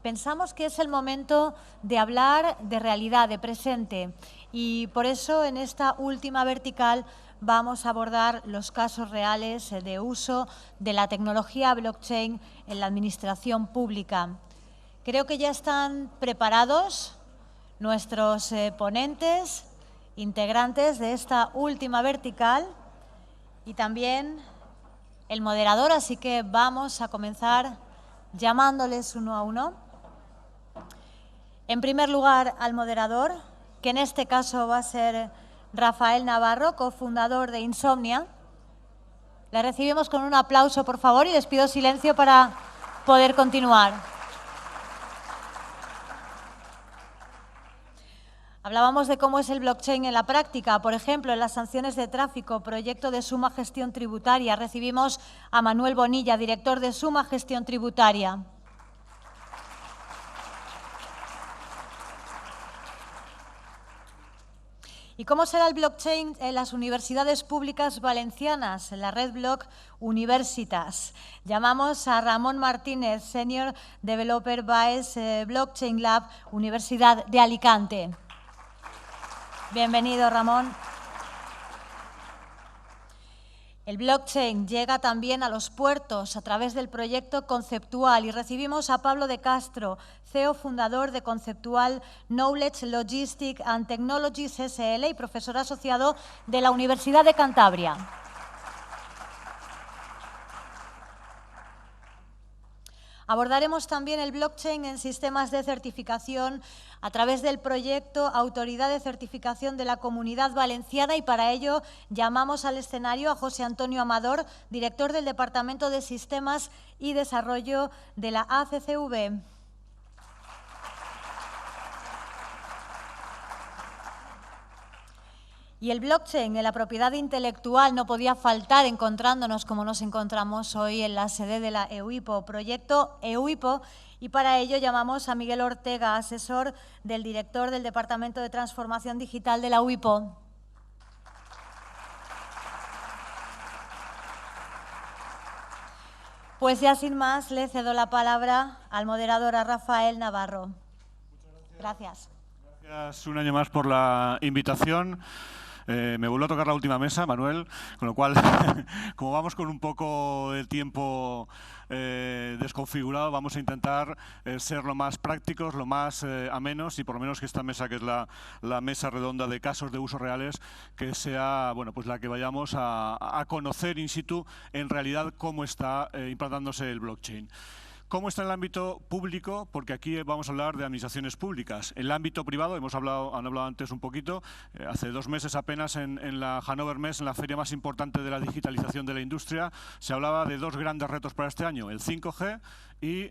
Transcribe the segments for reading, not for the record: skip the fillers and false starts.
pensamos que es el momento de hablar de realidad, de presente, y por eso en esta última vertical vamos a abordar los casos reales de uso de la tecnología blockchain en la administración pública. Creo que ya están preparados nuestros ponentes, integrantes de esta última vertical, y también el moderador, así que vamos a comenzar llamándoles uno a uno. En primer lugar, al moderador, que en este caso va a ser Rafael Navarro, cofundador de Insomnia. Le recibimos con un aplauso, por favor, y les pido silencio para poder continuar. Hablábamos de cómo es el blockchain en la práctica. Por ejemplo, en las sanciones de tráfico, proyecto de Suma Gestión Tributaria. Recibimos a Manuel Bonilla, director de Suma Gestión Tributaria. ¿Y cómo será el blockchain en las universidades públicas valencianas, en la red Block Universitas? Llamamos a Ramón Martínez, Senior Developer Vice Blockchain Lab, Universidad de Alicante. Bienvenido, Ramón. El blockchain llega también a los puertos a través del proyecto Conceptual y recibimos a Pablo de Castro, CEO fundador de Conceptual Knowledge Logistics and Technologies SL y profesor asociado de la Universidad de Cantabria. Abordaremos también el blockchain en sistemas de certificación a través del proyecto Autoridad de Certificación de la Comunidad Valenciana y para ello llamamos al escenario a José Antonio Amador, director del Departamento de Sistemas y Desarrollo de la ACCV. Y el blockchain en la propiedad intelectual no podía faltar encontrándonos como nos encontramos hoy en la sede de la EUIPO, proyecto EUIPO, y para ello llamamos a Miguel Ortega, asesor del director del Departamento de Transformación Digital de la UIPO. Pues ya sin más le cedo la palabra al moderador, a Rafael Navarro. Gracias. Gracias un año más por la invitación. Me vuelvo a tocar la última mesa, Manuel, con lo cual, como vamos con un poco de tiempo desconfigurado, vamos a intentar ser lo más prácticos, lo más amenos y por lo menos que esta mesa, que es la mesa redonda de casos de usos reales, que sea bueno, pues la que vayamos a conocer in situ en realidad cómo está implantándose el blockchain. ¿Cómo está en el ámbito público? Porque aquí vamos a hablar de administraciones públicas. En el ámbito privado, han hablado antes un poquito, hace 2 meses apenas en la Hannover Messe, en la feria más importante de la digitalización de la industria, se hablaba de 2 grandes retos para este año, el 5G y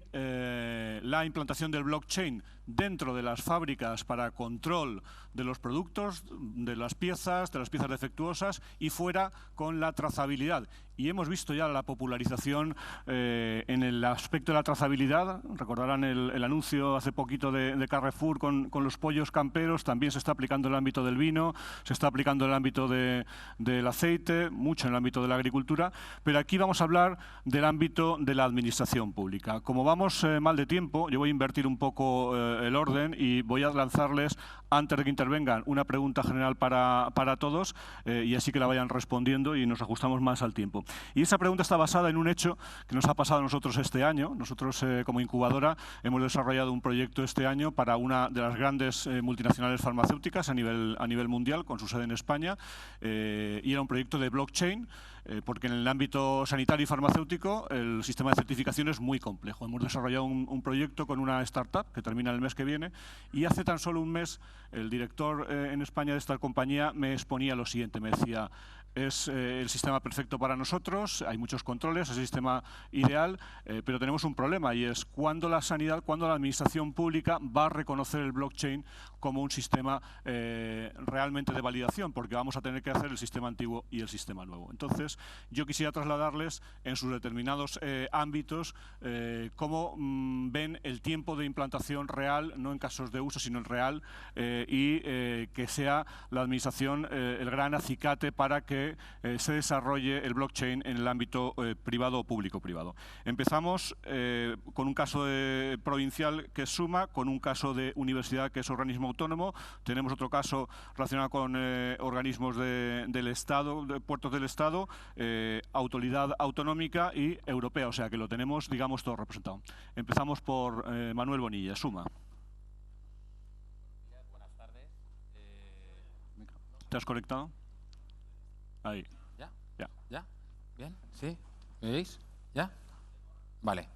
la implantación del blockchain dentro de las fábricas para control de los productos, de las piezas defectuosas y fuera con la trazabilidad. Y hemos visto ya la popularización en el aspecto de la trazabilidad. Recordarán el anuncio hace poquito de Carrefour con los pollos camperos. También se está aplicando en el ámbito del vino, se está aplicando en el ámbito del aceite, mucho en el ámbito de la agricultura. Pero aquí vamos a hablar del ámbito de la administración pública. Como vamos mal de tiempo, yo voy a invertir un poco el orden y voy a lanzarles, antes de que intervengan, una pregunta general para todos y así que la vayan respondiendo y nos ajustamos más al tiempo. Y esa pregunta está basada en un hecho que nos ha pasado a nosotros este año. Nosotros, como incubadora, hemos desarrollado un proyecto este año para una de las grandes multinacionales farmacéuticas a nivel mundial, con su sede en España, y era un proyecto de blockchain, porque en el ámbito sanitario y farmacéutico el sistema de certificación es muy complejo. Hemos desarrollado un proyecto con una startup que termina el mes que viene y hace tan solo un mes el director en España de esta compañía me exponía lo siguiente, me decía: es el sistema perfecto para nosotros, hay muchos controles, es el sistema ideal, pero tenemos un problema y es cuándo la sanidad, cuándo la administración pública va a reconocer el blockchain como un sistema realmente de validación, porque vamos a tener que hacer el sistema antiguo y el sistema nuevo. Entonces, yo quisiera trasladarles en sus determinados ámbitos cómo ven el tiempo de implantación real, no en casos de uso, sino en real, y que sea la administración el gran acicate para que que se desarrolle el blockchain en el ámbito privado o público-privado. Empezamos con un caso provincial que es Suma, con un caso de universidad que es organismo autónomo. Tenemos otro caso relacionado con organismos del Estado, de puertos del Estado, autoridad autonómica y europea, o sea que lo tenemos, digamos, todo representado. Empezamos por Manuel Bonilla, Suma. Buenas tardes. ¿Te has conectado? Ahí. ¿Ya? Ya. ¿Ya? ¿Bien? ¿Sí? ¿Me veis? ¿Ya? Vale.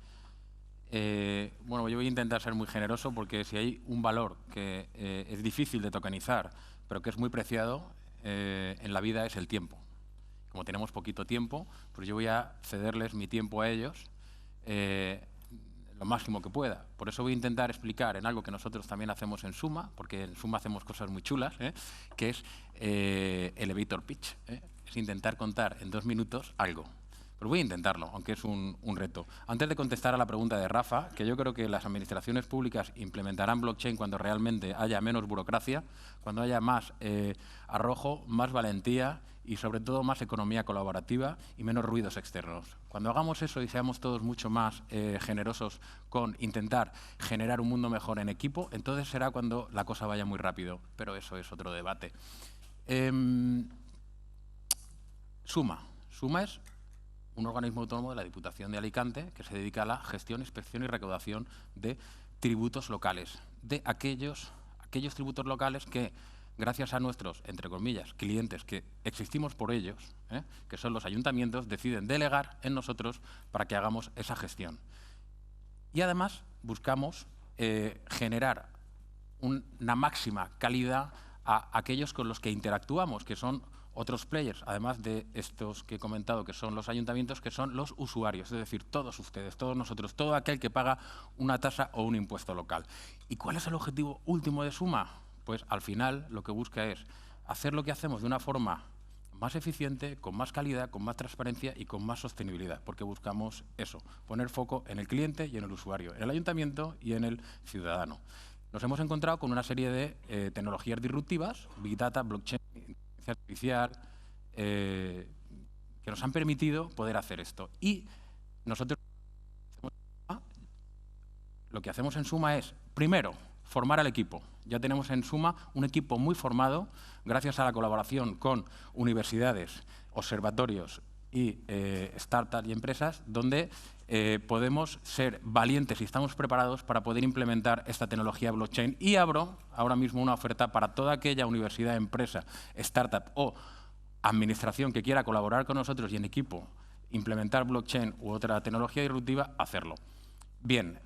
Bueno, yo voy a intentar ser muy generoso porque si hay un valor que es difícil de tokenizar, pero que es muy preciado en la vida, es el tiempo. Como tenemos poquito tiempo, pues yo voy a cederles mi tiempo a ellos lo máximo que pueda. Por eso voy a intentar explicar en algo que nosotros también hacemos en Suma, porque en Suma hacemos cosas muy chulas, que es elevator pitch. Es intentar contar en 2 minutos algo. Pero voy a intentarlo, aunque es un reto. Antes de contestar a la pregunta de Rafa, que yo creo que las administraciones públicas implementarán blockchain cuando realmente haya menos burocracia, cuando haya más arrojo, más valentía y sobre todo más economía colaborativa y menos ruidos externos. Cuando hagamos eso y seamos todos mucho más generosos con intentar generar un mundo mejor en equipo, entonces será cuando la cosa vaya muy rápido. Pero eso es otro debate. Suma. Suma es un organismo autónomo de la Diputación de Alicante que se dedica a la gestión, inspección y recaudación de tributos locales, de aquellos tributos locales que, gracias a nuestros, entre comillas, clientes, que existimos por ellos, que son los ayuntamientos, deciden delegar en nosotros para que hagamos esa gestión. Y además buscamos generar una máxima calidad a aquellos con los que interactuamos, que son otros players, además de estos que he comentado, que son los ayuntamientos, que son los usuarios, es decir, todos ustedes, todos nosotros, todo aquel que paga una tasa o un impuesto local. ¿Y cuál es el objetivo último de Suma? Pues al final lo que busca es hacer lo que hacemos de una forma más eficiente, con más calidad, con más transparencia y con más sostenibilidad, porque buscamos eso, poner foco en el cliente y en el usuario, en el ayuntamiento y en el ciudadano. Nos hemos encontrado con una serie de tecnologías disruptivas, Big Data, Blockchain, inteligencia artificial, que nos han permitido poder hacer esto. Y nosotros lo que hacemos en Suma es, primero, formar al equipo. Ya tenemos en Suma un equipo muy formado, gracias a la colaboración con universidades, observatorios y startups y empresas, donde podemos ser valientes y estamos preparados para poder implementar esta tecnología blockchain. Y abro ahora mismo una oferta para toda aquella universidad, empresa, startup o administración que quiera colaborar con nosotros y en equipo implementar blockchain u otra tecnología disruptiva, hacerlo. Bien,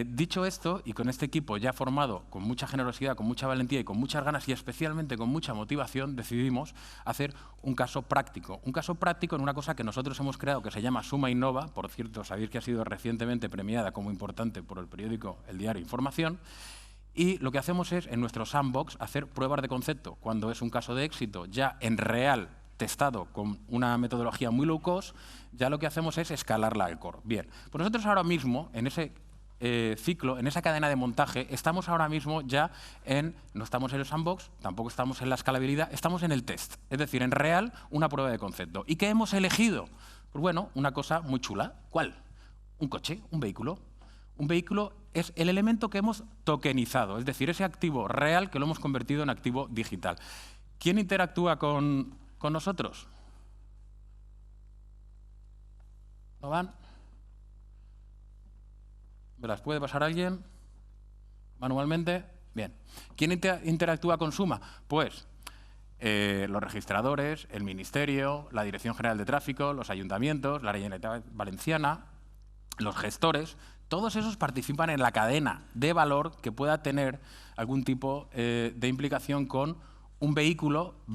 dicho esto, y con este equipo ya formado con mucha generosidad, con mucha valentía y con muchas ganas y especialmente con mucha motivación, decidimos hacer un caso práctico. Un caso práctico en una cosa que nosotros hemos creado que se llama Suma Innova. Por cierto, sabéis que ha sido recientemente premiada como importante por el periódico El Diario Información. Y lo que hacemos es, en nuestro sandbox, hacer pruebas de concepto. Cuando es un caso de éxito ya en real, testado con una metodología muy low cost, ya lo que hacemos es escalarla al core. Bien, pues nosotros ahora mismo, en ese ciclo, en esa cadena de montaje, estamos ahora mismo ya no estamos en el sandbox, tampoco estamos en la escalabilidad, estamos en el test, es decir, en real, una prueba de concepto. ¿Y qué hemos elegido? Pues bueno, una cosa muy chula. ¿Cuál? Un coche, un vehículo. Un vehículo es el elemento que hemos tokenizado, es decir, ese activo real que lo hemos convertido en activo digital. ¿Quién interactúa con nosotros? ¿No van? ¿Me las puede pasar alguien? ¿Manualmente? Bien. ¿Quién interactúa con Suma? Pues los registradores, el Ministerio, la Dirección General de Tráfico, los ayuntamientos, la Generalitat Valenciana, los gestores. Todos esos participan en la cadena de valor que pueda tener algún tipo de implicación con un vehículo /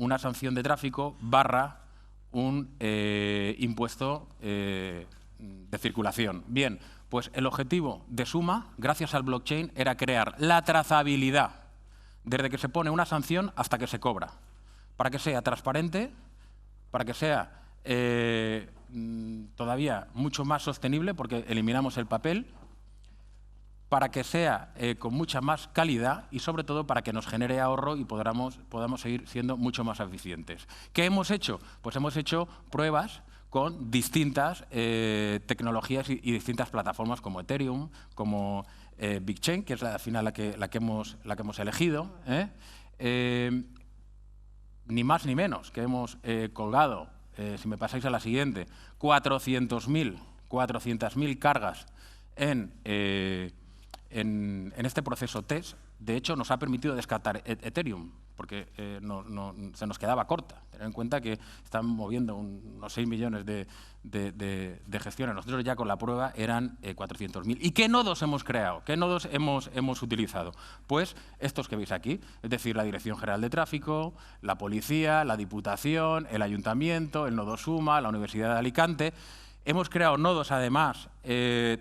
una sanción de tráfico / un impuesto de circulación. Bien, pues el objetivo de Suma, gracias al blockchain, era crear la trazabilidad desde que se pone una sanción hasta que se cobra, para que sea transparente, para que sea todavía mucho más sostenible, porque eliminamos el papel, para que sea con mucha más calidad y, sobre todo, para que nos genere ahorro y podamos seguir siendo mucho más eficientes. ¿Qué hemos hecho? Pues hemos hecho pruebas con distintas tecnologías y distintas plataformas como Ethereum, como BigChain, que es al final la que hemos elegido. Ni más ni menos, que hemos colgado, si me pasáis a la siguiente, 400.000 cargas en este proceso test. De hecho, nos ha permitido descartar Ethereum, porque se nos quedaba corta. Tener en cuenta que están moviendo unos 6 millones de gestiones. Nosotros ya con la prueba eran 400.000. ¿Y qué nodos hemos creado? ¿Qué nodos hemos utilizado? Pues estos que veis aquí, es decir, la Dirección General de Tráfico, la Policía, la Diputación, el Ayuntamiento, el nodo Suma, la Universidad de Alicante. Hemos creado nodos, además.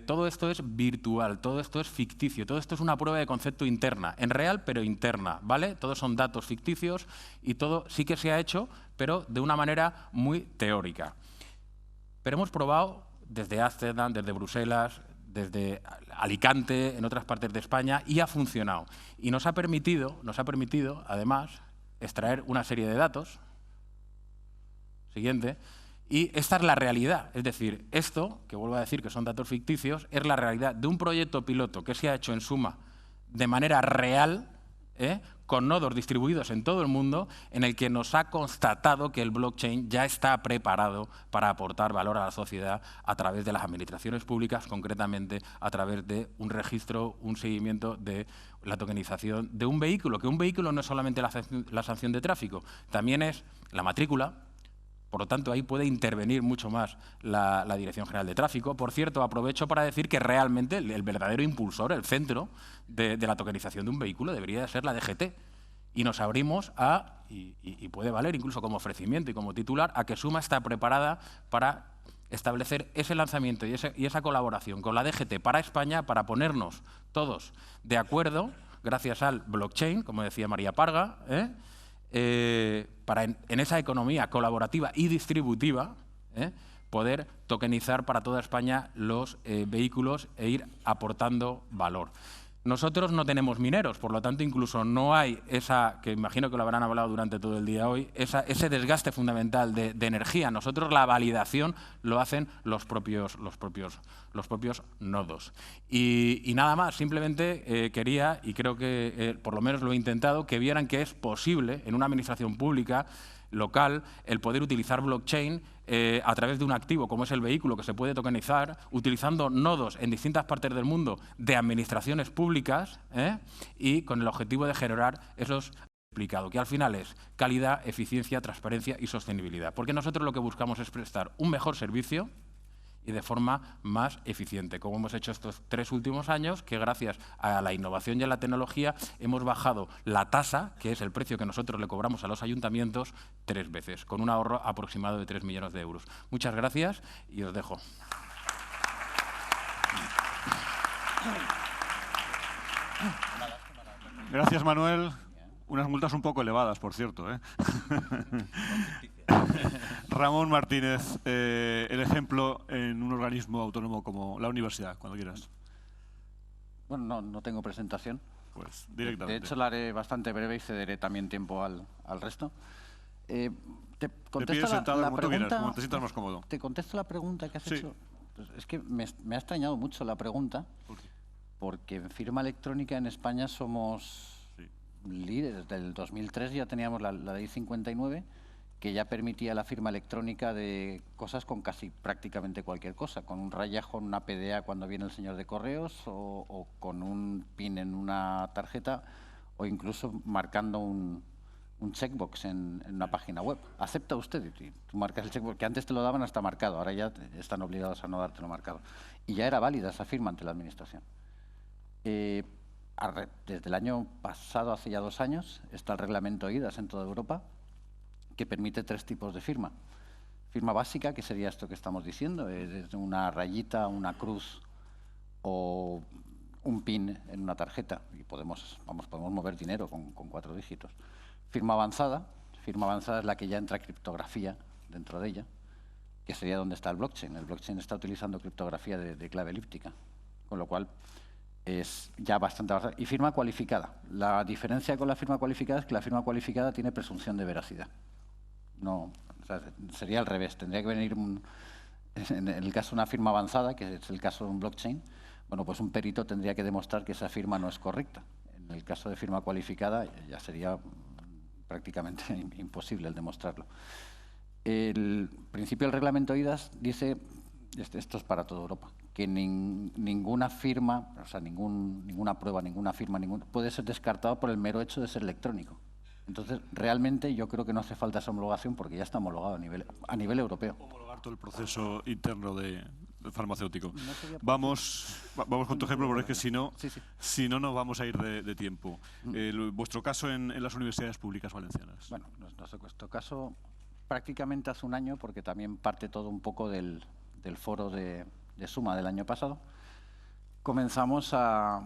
Todo esto es virtual, todo esto es ficticio, todo esto es una prueba de concepto interna, en real pero interna, ¿vale? Todos son datos ficticios y todo sí que se ha hecho, pero de una manera muy teórica. Pero hemos probado desde Ámsterdam, desde Bruselas, desde Alicante, en otras partes de España, y ha funcionado. Y nos ha permitido, además, extraer una serie de datos. Siguiente. Y esta es la realidad, es decir, esto, que vuelvo a decir que son datos ficticios, es la realidad de un proyecto piloto que se ha hecho en Suma de manera real, con nodos distribuidos en todo el mundo, en el que nos ha constatado que el blockchain ya está preparado para aportar valor a la sociedad a través de las administraciones públicas, concretamente a través de un registro, un seguimiento de la tokenización de un vehículo, que un vehículo no es solamente la sanción de tráfico, también es la matrícula. Por lo tanto, ahí puede intervenir mucho más la Dirección General de Tráfico. Por cierto, aprovecho para decir que realmente el verdadero impulsor, el centro de la tokenización de un vehículo debería ser la DGT. Y nos abrimos a, y puede valer incluso como ofrecimiento y como titular, a que Suma está preparada para establecer ese lanzamiento y esa colaboración con la DGT para España, para ponernos todos de acuerdo, gracias al blockchain, como decía María Parga, para en esa economía colaborativa y distributiva poder tokenizar para toda España los vehículos e ir aportando valor. Nosotros no tenemos mineros, por lo tanto incluso no hay esa, que imagino que lo habrán hablado durante todo el día hoy, ese desgaste fundamental de energía. Nosotros la validación lo hacen los propios nodos. Y nada más, simplemente quería, y creo que por lo menos lo he intentado, que vieran que es posible en una administración pública local el poder utilizar blockchain a través de un activo como es el vehículo, que se puede tokenizar, utilizando nodos en distintas partes del mundo de administraciones públicas y con el objetivo de generar esos implicados, que al final es calidad, eficiencia, transparencia y sostenibilidad. Porque nosotros lo que buscamos es prestar un mejor servicio y de forma más eficiente, como hemos hecho estos 3 últimos años, que gracias a la innovación y a la tecnología hemos bajado la tasa, que es el precio que nosotros le cobramos a los ayuntamientos, 3 veces, con un ahorro aproximado de 3 millones de euros. Muchas gracias y os dejo. Gracias, Manuel. Unas multas un poco elevadas, por cierto, Ramón Martínez, el ejemplo en un organismo autónomo como la universidad, cuando quieras. Bueno, no tengo presentación. Pues directamente. De hecho, la haré bastante breve y cederé también tiempo al resto. Te pides sentado como tú quieras, como te sientas más cómodo. Te contesto la pregunta que has hecho. Pues es que me ha extrañado mucho la pregunta, porque en firma electrónica en España somos líderes. Desde el 2003 ya teníamos la ley 59, que ya permitía la firma electrónica de cosas con casi prácticamente cualquier cosa, con un rayajo en una PDA cuando viene el señor de correos, o con un PIN en una tarjeta, o incluso marcando un checkbox en una página web. ¿Acepta usted? Y tú marcas el checkbox, que antes te lo daban hasta marcado, ahora ya están obligados a no dártelo marcado. Y ya era válida esa firma ante la Administración. Desde el año pasado, hace ya 2 años, está el reglamento IDAS en toda Europa, que permite 3 tipos de firma. Firma básica, que sería esto que estamos diciendo, es una rayita, una cruz o un PIN en una tarjeta, y podemos mover dinero con 4 dígitos. Firma avanzada es la que ya entra criptografía dentro de ella, que sería donde está el blockchain. El blockchain está utilizando criptografía de clave elíptica, con lo cual es ya bastante avanzada. Y firma cualificada. La diferencia con la firma cualificada es que la firma cualificada tiene presunción de veracidad. No, o sea, sería al revés. Tendría que venir, en el caso de una firma avanzada, que es el caso de un blockchain, bueno, pues un perito tendría que demostrar que esa firma no es correcta. En el caso de firma cualificada ya sería prácticamente imposible el demostrarlo. El principio del reglamento IDAS dice, esto es para toda Europa, que ninguna firma, o sea, ninguna prueba, ninguna firma, puede ser descartado por el mero hecho de ser electrónico. Entonces, realmente yo creo que no hace falta esa homologación porque ya está homologado a nivel europeo. Homologar todo el proceso interno del farmacéutico. Vamos con tu ejemplo, porque es que si no nos vamos a ir de tiempo. Vuestro caso en las universidades públicas valencianas. Bueno, nuestro caso prácticamente hace un año, porque también parte todo un poco del foro de Suma del año pasado. Comenzamos a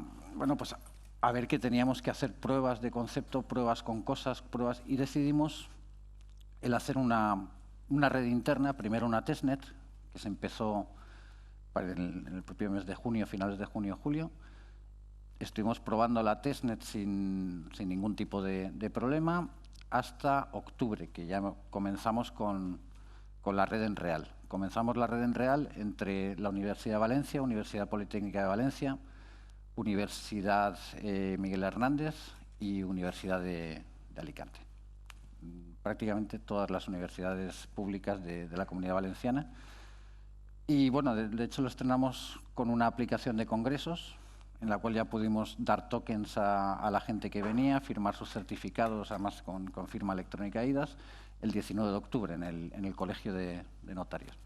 ver que teníamos que hacer pruebas de concepto, pruebas con cosas, y decidimos el hacer una red interna, primero una testnet, que se empezó en el propio mes de junio, finales de junio, julio. Estuvimos probando la testnet sin ningún tipo de problema hasta octubre, que ya comenzamos con la red en real. Comenzamos la red en real entre la Universidad de Valencia, Universidad Politécnica de Valencia, Universidad Miguel Hernández y Universidad de Alicante. Prácticamente todas las universidades públicas de la Comunidad Valenciana. Y bueno, de hecho lo estrenamos con una aplicación de congresos en la cual ya pudimos dar tokens a la gente que venía, firmar sus certificados, además con firma electrónica IDAS, el 19 de octubre en el Colegio de Notarios.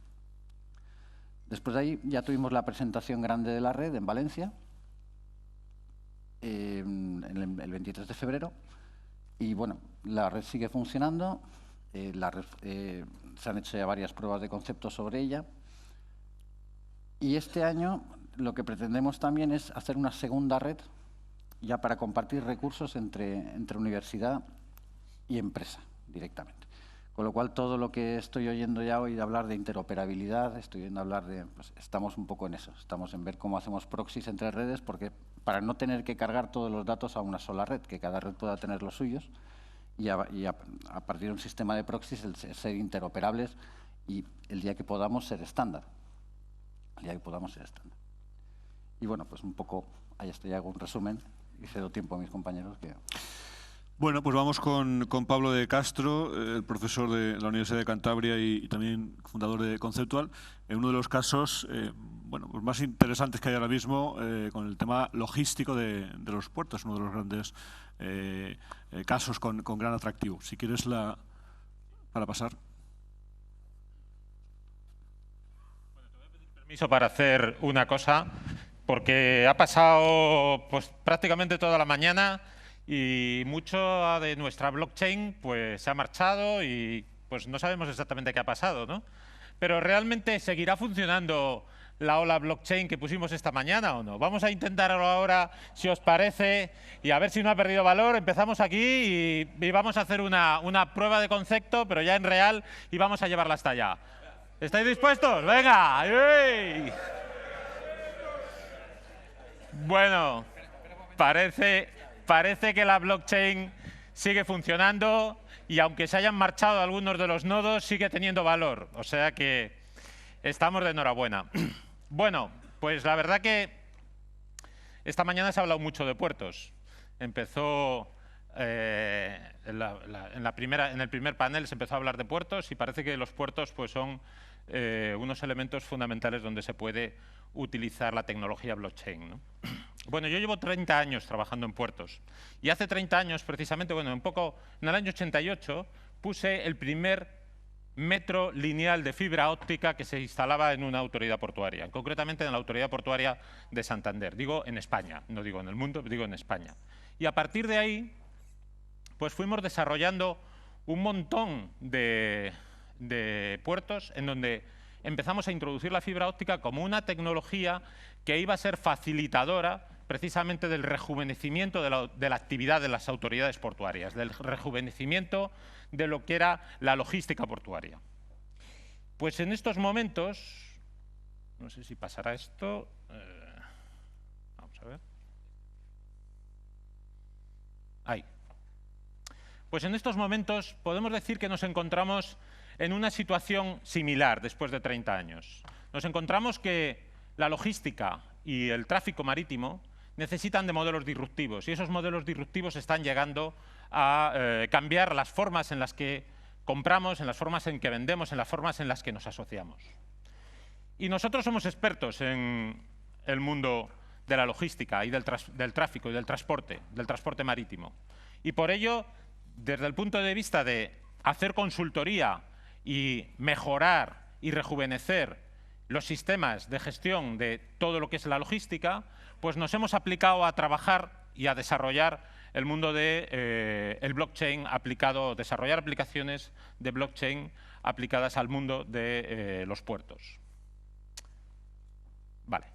Después de ahí ya tuvimos la presentación grande de la red en Valencia, el 23 de febrero, y bueno, la red sigue funcionando, se han hecho ya varias pruebas de concepto sobre ella, y este año lo que pretendemos también es hacer una segunda red ya para compartir recursos entre universidad y empresa directamente. Con lo cual, todo lo que estoy oyendo ya hoy de hablar de interoperabilidad, estoy oyendo hablar de, pues, estamos un poco en eso, estamos en ver cómo hacemos proxies entre redes, porque para no tener que cargar todos los datos a una sola red, que cada red pueda tener los suyos, y a partir de un sistema de proxies, el ser interoperables y el día que podamos ser estándar. Y bueno, pues un poco, ahí estoy, hago un resumen y cedo tiempo a mis compañeros que... Bueno, pues vamos con Pablo de Castro, el profesor de la Universidad de Cantabria y también fundador de Conceptual, en uno de los casos pues más interesantes que hay ahora mismo con el tema logístico de los puertos, uno de los grandes casos con gran atractivo. Si quieres para pasar. Bueno, te voy a pedir permiso para hacer una cosa, porque ha pasado pues prácticamente toda la mañana y mucho de nuestra blockchain pues se ha marchado y pues no sabemos exactamente qué ha pasado, ¿no? Pero ¿realmente seguirá funcionando la ola blockchain que pusimos esta mañana o no? Vamos a intentarlo ahora, si os parece, y a ver si no ha perdido valor. Empezamos aquí y vamos a hacer una prueba de concepto, pero ya en real, y vamos a llevarla hasta allá. ¿Estáis dispuestos? ¡Venga! ¡Ey! Bueno, parece que la blockchain sigue funcionando y aunque se hayan marchado algunos de los nodos, sigue teniendo valor. O sea que estamos de enhorabuena. Bueno, pues la verdad que esta mañana se ha hablado mucho de puertos. Empezó en el primer panel se empezó a hablar de puertos y parece que los puertos pues son unos elementos fundamentales donde se puede utilizar la tecnología blockchain, ¿no? Bueno, yo llevo 30 años trabajando en puertos y hace 30 años precisamente, bueno, en el año 88 puse el primer metro lineal de fibra óptica que se instalaba en una autoridad portuaria, concretamente en la Autoridad Portuaria de Santander. Digo en España, no digo en el mundo, digo en España. Y a partir de ahí, pues fuimos desarrollando un montón de puertos en donde empezamos a introducir la fibra óptica como una tecnología que iba a ser facilitadora precisamente del rejuvenecimiento de la actividad de las autoridades portuarias, del rejuvenecimiento de lo que era la logística portuaria. Pues en estos momentos, no sé si pasará esto, vamos a ver. Ahí. Pues en estos momentos podemos decir que nos encontramos en una situación similar después de 30 años. Nos encontramos que la logística y el tráfico marítimo necesitan de modelos disruptivos y esos modelos disruptivos están llegando a cambiar las formas en las que compramos, en las formas en que vendemos, en las formas en las que nos asociamos. Y nosotros somos expertos en el mundo de la logística y del tráfico y del transporte marítimo. Y por ello, desde el punto de vista de hacer consultoría y mejorar y rejuvenecer los sistemas de gestión de todo lo que es la logística, pues nos hemos aplicado a trabajar y a desarrollar el mundo de el blockchain aplicado, desarrollar aplicaciones de blockchain aplicadas al mundo de los puertos. Vale.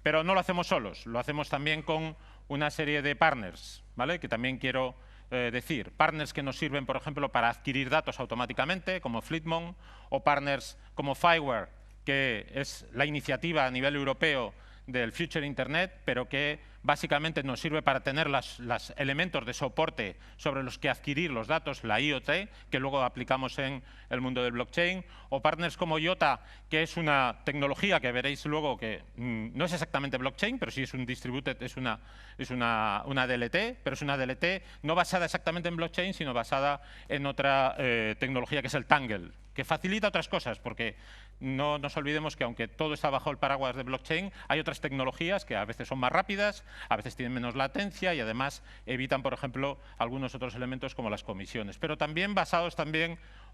Pero no lo hacemos solos, lo hacemos también con una serie de partners, ¿vale? Que también quiero decir. Partners que nos sirven, por ejemplo, para adquirir datos automáticamente, como Fleetmon, o partners como Fireware, que es la iniciativa a nivel europeo del Future Internet, pero que básicamente nos sirve para tener los elementos de soporte sobre los que adquirir los datos, la IoT, que luego aplicamos en el mundo del blockchain, o partners como IOTA, que es una tecnología que veréis luego que no es exactamente blockchain, pero sí es un distributed, es una DLT, pero es una DLT no basada exactamente en blockchain, sino basada en otra tecnología que es el Tangle, que facilita otras cosas, porque no nos olvidemos que aunque todo está bajo el paraguas de blockchain, hay otras tecnologías que a veces son más rápidas, a veces tienen menos latencia y además evitan, por ejemplo, algunos otros elementos como las comisiones. Pero también basados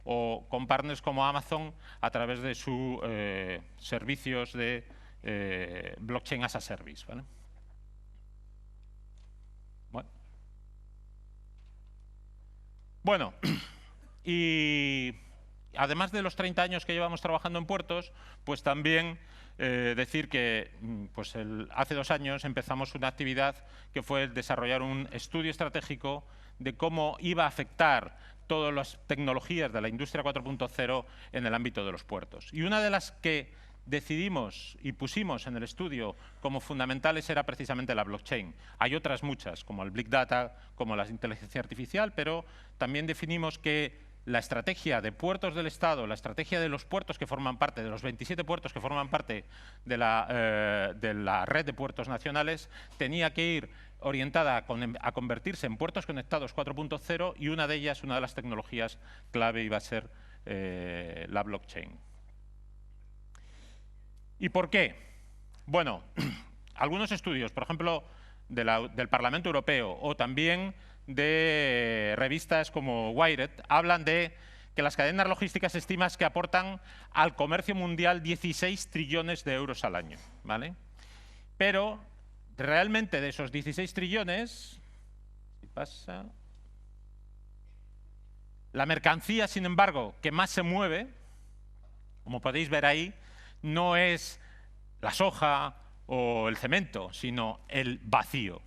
o con partners como Amazon a través de sus servicios de blockchain as a service, ¿vale? Bueno, y además de los 30 años que llevamos trabajando en puertos, pues también decir que pues hace 2 años empezamos una actividad que fue desarrollar un estudio estratégico de cómo iba a afectar todas las tecnologías de la industria 4.0 en el ámbito de los puertos. Y una de las que decidimos y pusimos en el estudio como fundamentales era precisamente la blockchain. Hay otras muchas, como el Big Data, como la inteligencia artificial, pero también definimos que la estrategia de puertos del Estado, la estrategia de los puertos que forman parte, de los 27 puertos que forman parte de la red de puertos nacionales, tenía que ir orientada a convertirse en puertos conectados 4.0 y una de ellas, una de las tecnologías clave iba a ser la blockchain. ¿Y por qué? Bueno, algunos estudios, por ejemplo, del Parlamento Europeo o también de revistas como Wired, hablan de que las cadenas logísticas estimas que aportan al comercio mundial 16 trillones de euros al año, ¿vale? Pero realmente de esos 16 trillones, la mercancía, sin embargo, que más se mueve, como podéis ver ahí, no es la soja o el cemento, sino el vacío.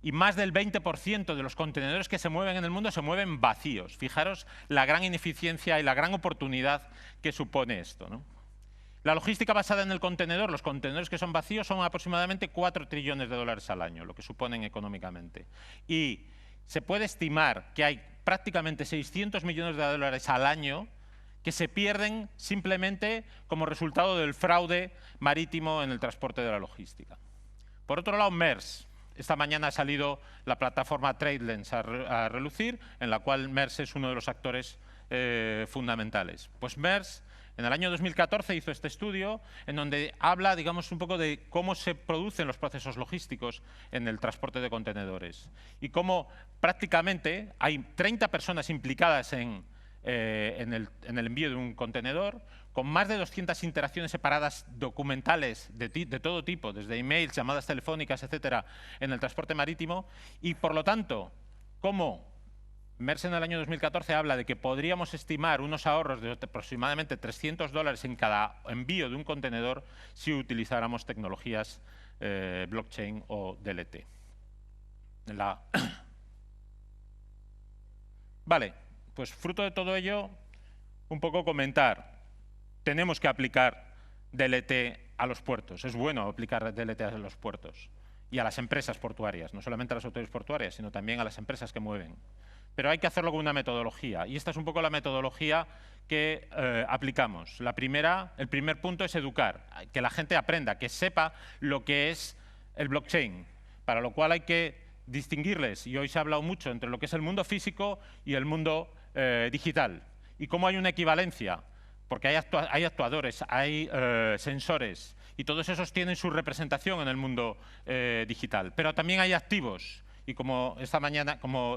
Y más del 20% de los contenedores que se mueven en el mundo se mueven vacíos. Fijaros la gran ineficiencia y la gran oportunidad que supone esto, ¿no? La logística basada en el contenedor, los contenedores que son vacíos, son aproximadamente 4 trillones de dólares al año, lo que suponen económicamente. Y se puede estimar que hay prácticamente 600 millones de dólares al año que se pierden simplemente como resultado del fraude marítimo en el transporte de la logística. Por otro lado, Maersk. Esta mañana ha salido la plataforma TradeLens a relucir, en la cual Maersk es uno de los actores fundamentales. Pues Maersk, en el año 2014, hizo este estudio en donde habla, digamos, un poco de cómo se producen los procesos logísticos en el transporte de contenedores y cómo prácticamente hay 30 personas implicadas en el envío de un contenedor, con más de 200 interacciones separadas documentales de todo tipo, desde emails, llamadas telefónicas, etcétera, en el transporte marítimo. Y, por lo tanto, como Maersk en el año 2014 habla de que podríamos estimar unos ahorros de aproximadamente $300 en cada envío de un contenedor si utilizáramos tecnologías blockchain o DLT. Vale, pues fruto de todo ello, un poco comentar. Tenemos que aplicar DLT a los puertos. Es bueno aplicar DLT a los puertos. y a las empresas portuarias, no solamente a las autoridades portuarias, sino también a las empresas que mueven. Pero hay que hacerlo con una metodología, y esta es un poco la metodología que aplicamos. El primer punto es educar, que la gente aprenda, que sepa lo que es el blockchain, para lo cual hay que distinguirles, y hoy se ha hablado mucho entre lo que es el mundo físico y el mundo digital, y cómo hay una equivalencia, porque hay actuadores, hay sensores, y todos esos tienen su representación en el mundo digital. Pero también hay activos, y como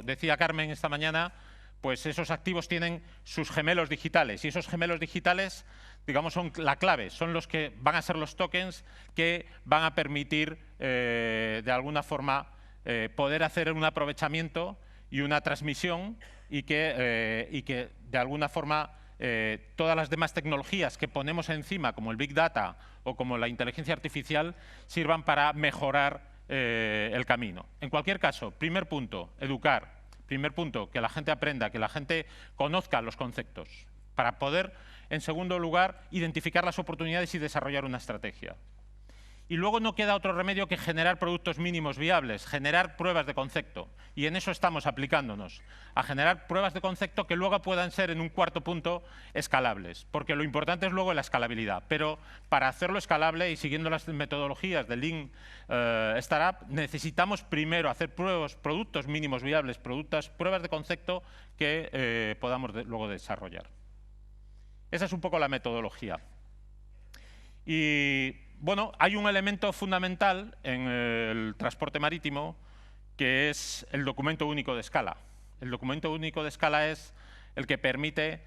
decía Carmen esta mañana, pues esos activos tienen sus gemelos digitales, y esos gemelos digitales, digamos, son la clave, son los que van a ser los tokens que van a permitir, de alguna forma, poder hacer un aprovechamiento y una transmisión y que de alguna forma, todas las demás tecnologías que ponemos encima, como el Big Data o como la inteligencia artificial, sirvan para mejorar el camino. En cualquier caso, primer punto, educar. Primer punto, que la gente aprenda, que la gente conozca los conceptos, para poder, en segundo lugar, identificar las oportunidades y desarrollar una estrategia. Y luego no queda otro remedio que generar productos mínimos viables, generar pruebas de concepto. Y en eso estamos aplicándonos, a generar pruebas de concepto que luego puedan ser, en un cuarto punto, escalables. Porque lo importante es luego la escalabilidad. Pero para hacerlo escalable y siguiendo las metodologías de Lean Startup, necesitamos primero hacer productos mínimos viables, pruebas de concepto que podamos luego desarrollar. Esa es un poco la metodología. Y bueno, hay un elemento fundamental en el transporte marítimo que es el documento único de escala. El documento único de escala es el que permite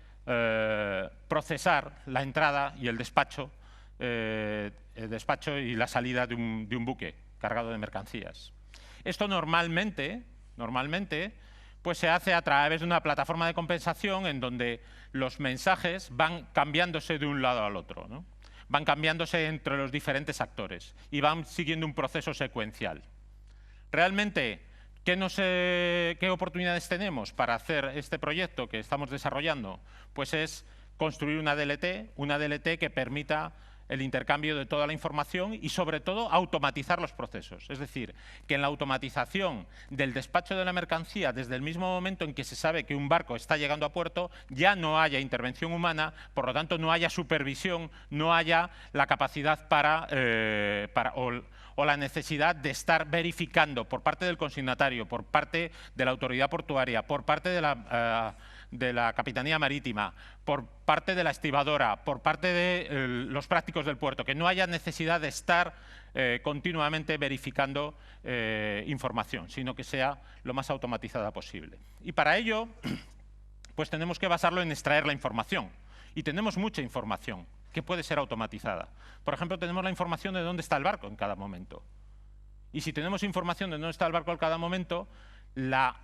procesar la entrada y el despacho y la salida de un buque cargado de mercancías. Esto normalmente pues se hace a través de una plataforma de compensación en donde los mensajes van cambiándose de un lado al otro, ¿no? Van cambiándose entre los diferentes actores y van siguiendo un proceso secuencial. Realmente, ¿qué oportunidades tenemos para hacer este proyecto que estamos desarrollando? Pues es construir una DLT que permita el intercambio de toda la información y, sobre todo, automatizar los procesos. Es decir, que en la automatización del despacho de la mercancía, desde el mismo momento en que se sabe que un barco está llegando a puerto, ya no haya intervención humana, por lo tanto, no haya supervisión, no haya la capacidad o la necesidad de estar verificando por parte del consignatario, por parte de la autoridad portuaria, por parte de la Capitanía Marítima, por parte de la estibadora, por parte de los prácticos del puerto, que no haya necesidad de estar continuamente verificando información, sino que sea lo más automatizada posible. Y para ello, pues tenemos que basarlo en extraer la información. Y tenemos mucha información que puede ser automatizada. Por ejemplo, tenemos la información de dónde está el barco en cada momento. Y si tenemos información de dónde está el barco en cada momento, la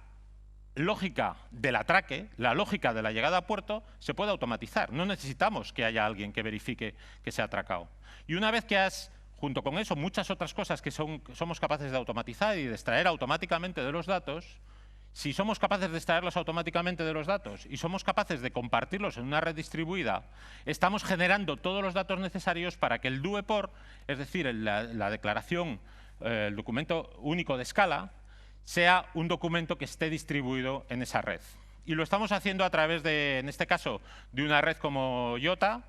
lógica del atraque, la lógica de la llegada a puerto, se puede automatizar. No necesitamos que haya alguien que verifique que se ha atracado. Y una vez que junto con eso, muchas otras cosas que somos capaces de automatizar y de extraer automáticamente de los datos, si somos capaces de extraerlos automáticamente de los datos y somos capaces de compartirlos en una red distribuida, estamos generando todos los datos necesarios para que el DUEPOR, es decir, la declaración, el documento único de escala, sea un documento que esté distribuido en esa red. Y lo estamos haciendo a través de, en este caso, de una red como IOTA,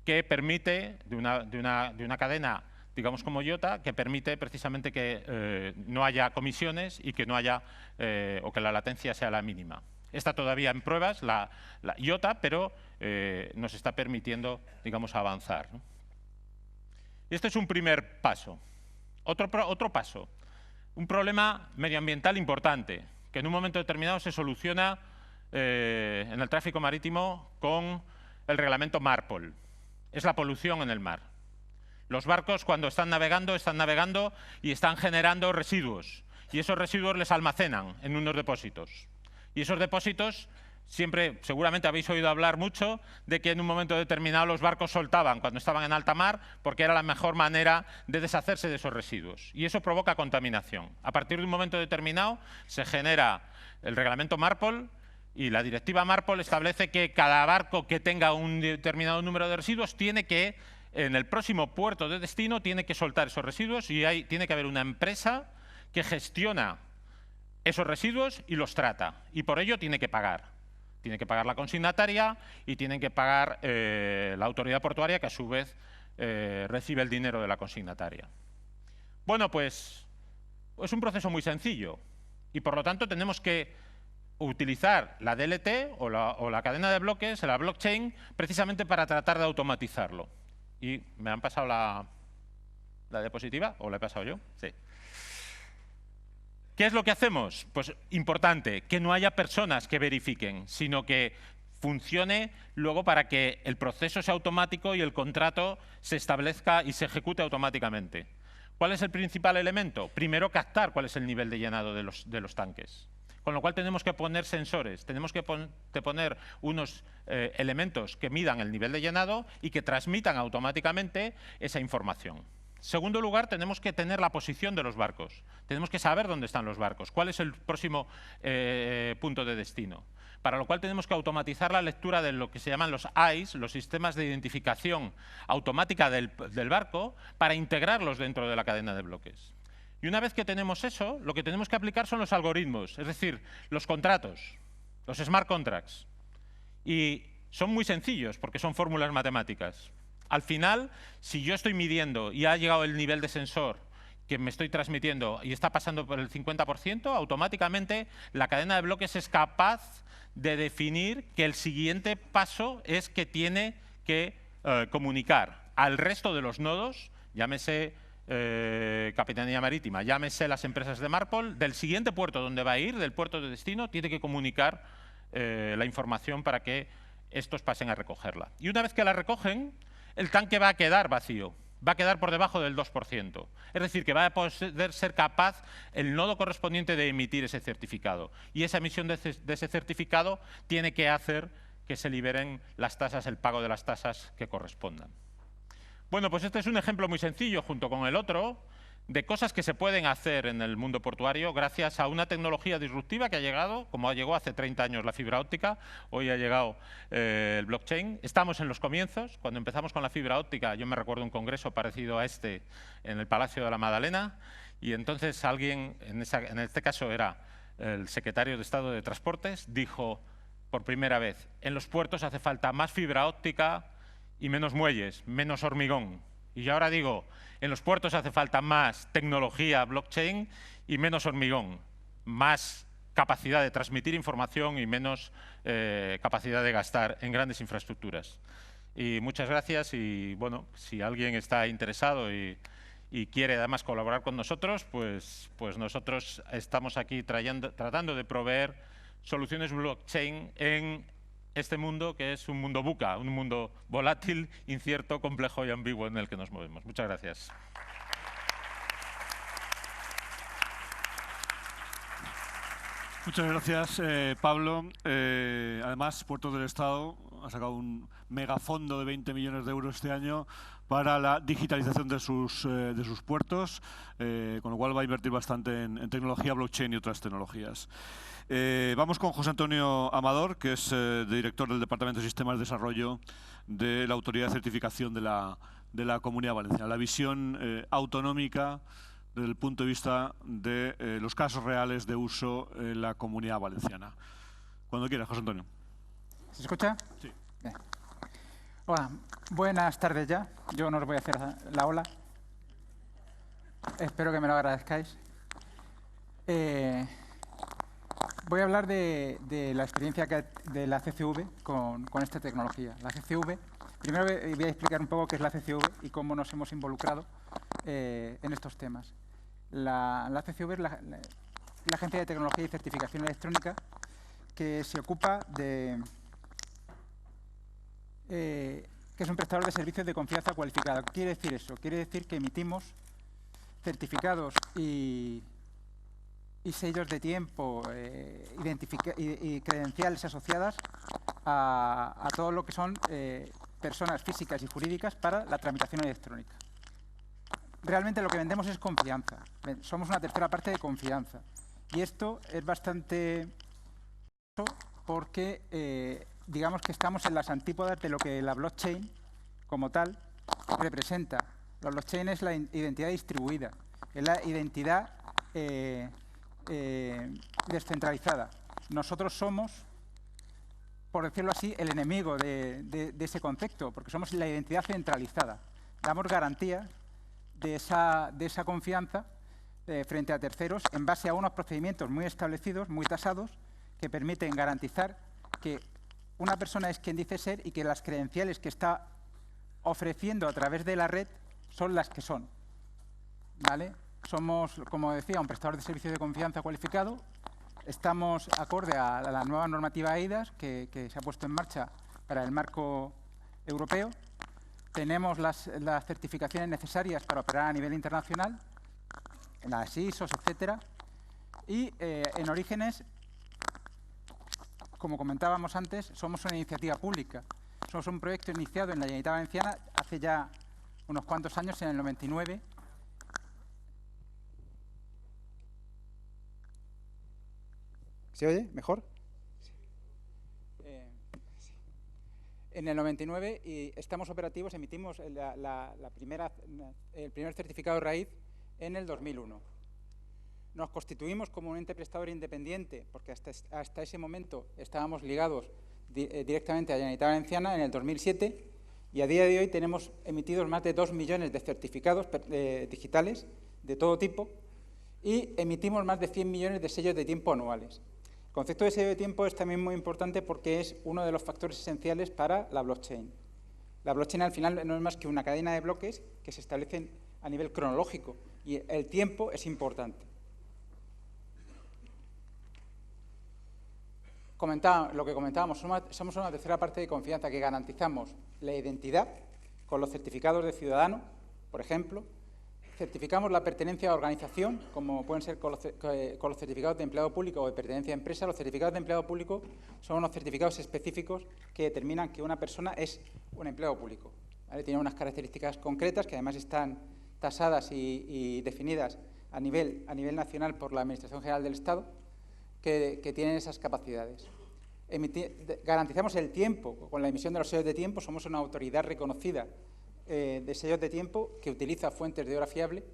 que permite, de una cadena, digamos como IOTA, que permite precisamente que no haya comisiones y que no haya, o que la latencia sea la mínima. Está todavía en pruebas la IOTA, pero nos está permitiendo, digamos, avanzar, ¿no? Este es un primer paso. Otro paso. Un problema medioambiental importante, que en un momento determinado se soluciona en el tráfico marítimo con el reglamento MARPOL. Es la polución en el mar. Los barcos, cuando están navegando y están generando residuos. Y esos residuos les almacenan en unos depósitos. Y esos depósitos, seguramente habéis oído hablar mucho de que en un momento determinado los barcos soltaban cuando estaban en alta mar porque era la mejor manera de deshacerse de esos residuos. Y eso provoca contaminación. A partir de un momento determinado se genera el reglamento MARPOL y la directiva MARPOL establece que cada barco que tenga un determinado número de residuos tiene que, en el próximo puerto de destino, tiene que soltar esos residuos y tiene que haber una empresa que gestiona esos residuos y los trata. Y por ello tiene que pagar. Tiene que pagar la consignataria y tiene que pagar la autoridad portuaria, que a su vez recibe el dinero de la consignataria. Bueno, pues es un proceso muy sencillo y por lo tanto tenemos que utilizar la DLT o la cadena de bloques, la blockchain, precisamente para tratar de automatizarlo. Y me han pasado la diapositiva, ¿o la he pasado yo? Sí. ¿Qué es lo que hacemos? Pues importante, que no haya personas que verifiquen, sino que funcione luego para que el proceso sea automático y el contrato se establezca y se ejecute automáticamente. ¿Cuál es el principal elemento? Primero, captar cuál es el nivel de llenado de los tanques. Con lo cual tenemos que poner sensores, tenemos que poner unos elementos que midan el nivel de llenado y que transmitan automáticamente esa información. Segundo lugar, tenemos que tener la posición de los barcos. Tenemos que saber dónde están los barcos, cuál es el próximo punto de destino. Para lo cual tenemos que automatizar la lectura de lo que se llaman los EYES, los sistemas de identificación automática del barco, para integrarlos dentro de la cadena de bloques. Y una vez que tenemos eso, lo que tenemos que aplicar son los algoritmos, es decir, los contratos, los smart contracts. Y son muy sencillos porque son fórmulas matemáticas. Al final, si yo estoy midiendo y ha llegado el nivel de sensor que me estoy transmitiendo y está pasando por el 50%, automáticamente la cadena de bloques es capaz de definir que el siguiente paso es que tiene que comunicar al resto de los nodos, llámese Capitanía Marítima, llámese las empresas de Marpol, del siguiente puerto donde va a ir, del puerto de destino, tiene que comunicar la información para que estos pasen a recogerla. Y una vez que la recogen, el tanque va a quedar vacío, va a quedar por debajo del 2%. Es decir, que va a poder ser capaz el nodo correspondiente de emitir ese certificado. Y esa emisión de ese certificado tiene que hacer que se liberen las tasas, el pago de las tasas que correspondan. Bueno, pues este es un ejemplo muy sencillo, junto con el otro, de cosas que se pueden hacer en el mundo portuario gracias a una tecnología disruptiva que ha llegado, como llegó hace 30 años la fibra óptica, hoy ha llegado el blockchain. Estamos en los comienzos. Cuando empezamos con la fibra óptica, yo me recuerdo un congreso parecido a este en el Palacio de la Magdalena, y entonces alguien, en este caso era el secretario de Estado de Transportes, dijo por primera vez, en los puertos hace falta más fibra óptica y menos muelles, menos hormigón. Y yo ahora digo, en los puertos hace falta más tecnología blockchain y menos hormigón, más capacidad de transmitir información y menos capacidad de gastar en grandes infraestructuras. Y muchas gracias y bueno, si alguien está interesado y quiere además colaborar con nosotros, pues nosotros estamos aquí tratando de proveer soluciones blockchain en este mundo que es un mundo VUCA, un mundo volátil, incierto, complejo y ambiguo en el que nos movemos. Muchas gracias. Muchas gracias, Pablo. Además, Puertos del Estado ha sacado un megafondo de 20 millones de euros este año para la digitalización de sus puertos, con lo cual va a invertir bastante en tecnología blockchain y otras tecnologías. Vamos con José Antonio Amador, que es director del Departamento de Sistemas de Desarrollo de la Autoridad de Certificación de la Comunidad Valenciana. La visión autonómica desde el punto de vista de los casos reales de uso en la Comunidad Valenciana. Cuando quieras, José Antonio. ¿Se escucha? Sí. Bien. Hola, buenas tardes ya. Yo no os voy a hacer la ola. Espero que me lo agradezcáis. Voy a hablar de la experiencia de la CCV con esta tecnología. La CCV, primero voy a explicar un poco qué es la CCV y cómo nos hemos involucrado en estos temas. La CCV es la Agencia de Tecnología y Certificación Electrónica que se ocupa de... que es un prestador de servicios de confianza cualificada. ¿Qué quiere decir eso? Quiere decir que emitimos certificados y sellos de tiempo y credenciales asociadas a todo lo que son personas físicas y jurídicas para la tramitación electrónica. Realmente lo que vendemos es confianza. Somos una tercera parte de confianza. Y esto es bastante porque digamos que estamos en las antípodas de lo que la blockchain como tal representa. La blockchain es la identidad distribuida, es la identidad descentralizada. Nosotros somos, por decirlo así, el enemigo de ese concepto, porque somos la identidad centralizada. Damos garantía de esa confianza frente a terceros en base a unos procedimientos muy establecidos, muy tasados, que permiten garantizar que una persona es quien dice ser y que las credenciales que está ofreciendo a través de la red son las que son. ¿Vale? Somos, como decía, un prestador de servicios de confianza cualificado. Estamos acorde a la nueva normativa EIDAS que se ha puesto en marcha para el marco europeo. Tenemos las certificaciones necesarias para operar a nivel internacional, las ISOs, etcétera. Y en Orígenes, como comentábamos antes, somos una iniciativa pública. Somos un proyecto iniciado en la Generalitat Valenciana hace ya unos cuantos años, en el 99. ¿Se oye mejor? En el 99 y estamos operativos, emitimos el primer certificado de raíz en el 2001. Nos constituimos como un ente prestador independiente, porque hasta ese momento estábamos ligados directamente a la Generalitat Valenciana en el 2007, y a día de hoy tenemos emitidos más de 2 millones de certificados digitales de todo tipo y emitimos más de 100 millones de sellos de tiempo anuales. El concepto de sello de tiempo es también muy importante porque es uno de los factores esenciales para la blockchain. La blockchain al final no es más que una cadena de bloques que se establecen a nivel cronológico y el tiempo es importante. Lo que comentábamos, somos una tercera parte de confianza que garantizamos la identidad con los certificados de ciudadano, por ejemplo. Certificamos la pertenencia a organización, como pueden ser con los certificados de empleado público o de pertenencia a empresa. Los certificados de empleado público son unos certificados específicos que determinan que una persona es un empleado público, ¿vale? Tiene unas características concretas que además están tasadas y definidas a nivel nacional por la Administración General del Estado, que tienen esas capacidades. Garantizamos el tiempo con la emisión de los sellos de tiempo. Somos una autoridad reconocida de sellos de tiempo que utiliza fuentes de hora fiable,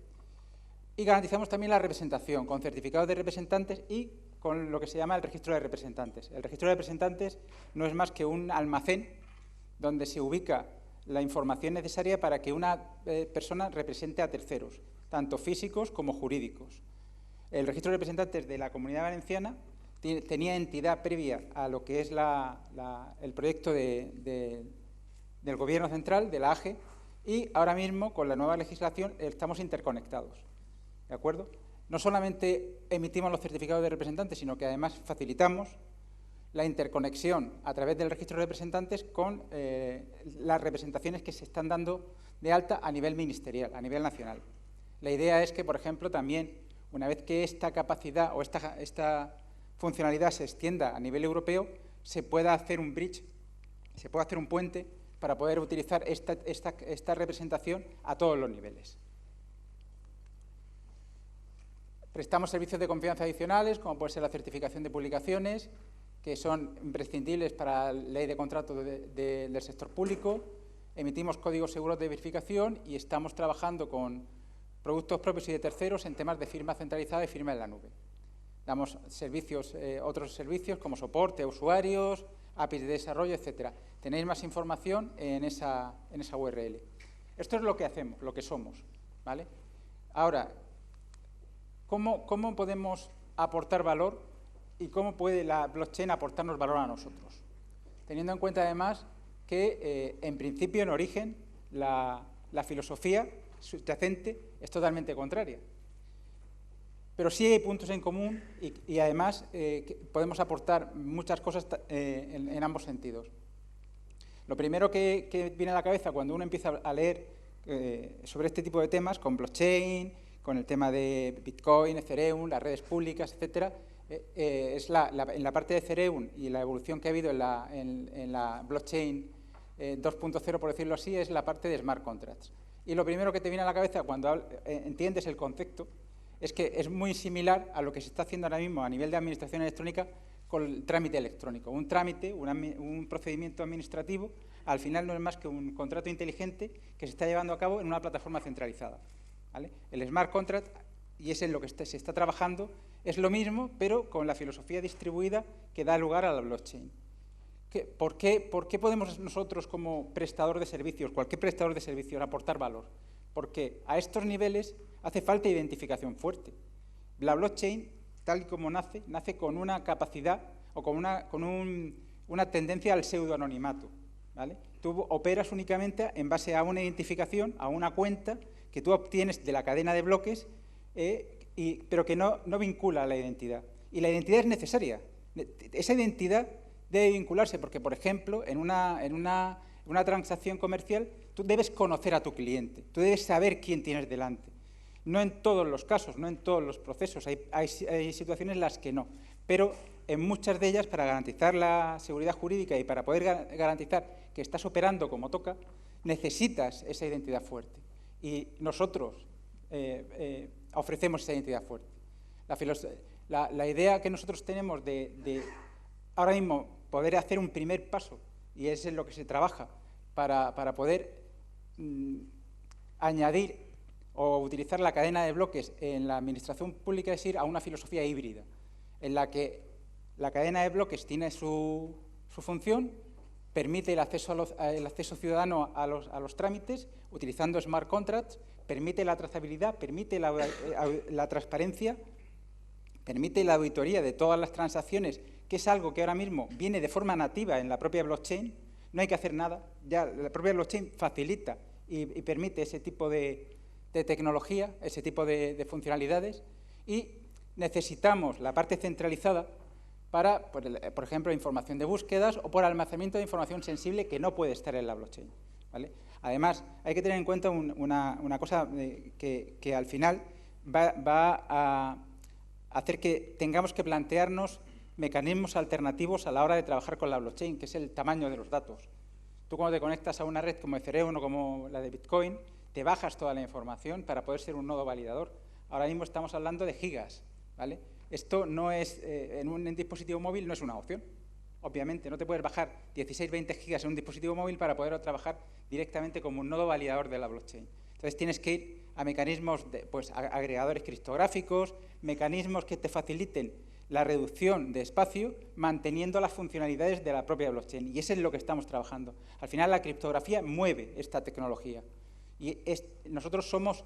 y garantizamos también la representación con certificados de representantes y con lo que se llama el registro de representantes. El registro de representantes no es más que un almacén donde se ubica la información necesaria para que una persona represente a terceros, tanto físicos como jurídicos. El registro de representantes de la Comunidad Valenciana tenía entidad previa a lo que es el proyecto del Gobierno Central, de la AGE, y ahora mismo, con la nueva legislación, estamos interconectados, ¿de acuerdo? No solamente emitimos los certificados de representantes, sino que además facilitamos la interconexión a través del registro de representantes con las representaciones que se están dando de alta a nivel ministerial, a nivel nacional. La idea es que, por ejemplo, también, una vez que esta capacidad o esta funcionalidad se extienda a nivel europeo, se pueda hacer un bridge, se pueda hacer un puente para poder utilizar esta representación a todos los niveles. Prestamos servicios de confianza adicionales, como puede ser la certificación de publicaciones, que son imprescindibles para la ley de contrato del sector público. Emitimos códigos seguros de verificación y estamos trabajando con productos propios y de terceros en temas de firma centralizada y firma en la nube. Damos servicios, otros servicios como soporte a usuarios, APIs de desarrollo, etcétera. Tenéis más información en esa URL. Esto es lo que hacemos, lo que somos, ¿vale? Ahora, ¿cómo podemos aportar valor y cómo puede la blockchain aportarnos valor a nosotros? Teniendo en cuenta, además, que en principio, en origen, la filosofía subyacente es totalmente contraria. Pero sí hay puntos en común y además podemos aportar muchas cosas en ambos sentidos. Lo primero que viene a la cabeza cuando uno empieza a leer sobre este tipo de temas, con blockchain, con el tema de Bitcoin, Ethereum, las redes públicas, etcétera, es en la parte de Ethereum y la evolución que ha habido en la blockchain 2.0, por decirlo así, es la parte de smart contracts. Y lo primero que te viene a la cabeza cuando entiendes el concepto es que es muy similar a lo que se está haciendo ahora mismo a nivel de administración electrónica con el trámite electrónico. Un trámite, un procedimiento administrativo, al final no es más que un contrato inteligente que se está llevando a cabo en una plataforma centralizada, ¿vale? El smart contract y es en lo que se está trabajando, es lo mismo, pero con la filosofía distribuida que da lugar a la blockchain. ¿Por qué podemos nosotros, como prestador de servicios, cualquier prestador de servicios, aportar valor? Porque a estos niveles hace falta identificación fuerte. La blockchain, tal y como nace con una capacidad o con una tendencia al pseudoanonimato, ¿vale? Tú operas únicamente en base a una identificación, a una cuenta que tú obtienes de la cadena de bloques, pero que no vincula a la identidad. Y la identidad es necesaria. Esa identidad debe vincularse porque, por ejemplo, en una transacción comercial, tú debes conocer a tu cliente, tú debes saber quién tienes delante. No en todos los casos, no en todos los procesos, hay situaciones en las que no, pero en muchas de ellas, para garantizar la seguridad jurídica y para poder garantizar que estás operando como toca, necesitas esa identidad fuerte. Y nosotros ofrecemos esa identidad fuerte. La idea que nosotros tenemos de ahora mismo poder hacer un primer paso, y es en lo que se trabaja, para poder añadir o utilizar la cadena de bloques en la administración pública, es ir a una filosofía híbrida, en la que la cadena de bloques tiene su función, permite el acceso ciudadano a los trámites, utilizando smart contracts, permite la trazabilidad, permite la transparencia, permite la auditoría de todas las transacciones, que es algo que ahora mismo viene de forma nativa en la propia blockchain. No hay que hacer nada, ya la propia blockchain facilita y permite ese tipo de tecnología, ese tipo de funcionalidades, y necesitamos la parte centralizada para, por ejemplo, información de búsquedas o por almacenamiento de información sensible que no puede estar en la blockchain, ¿vale? Además, hay que tener en cuenta una cosa que al final va a hacer que tengamos que plantearnos mecanismos alternativos a la hora de trabajar con la blockchain, que es el tamaño de los datos. Tú, cuando te conectas a una red como Ethereum o como la de Bitcoin, te bajas toda la información para poder ser un nodo validador. Ahora mismo estamos hablando de gigas, ¿vale? Esto no es, en un dispositivo móvil no es una opción. Obviamente, no te puedes bajar 16, 20 gigas en un dispositivo móvil para poder trabajar directamente como un nodo validador de la blockchain. Entonces, tienes que ir a mecanismos de agregadores criptográficos, mecanismos que te faciliten la reducción de espacio, manteniendo las funcionalidades de la propia blockchain. Y eso es lo que estamos trabajando. Al final, la criptografía mueve esta tecnología. Y nosotros somos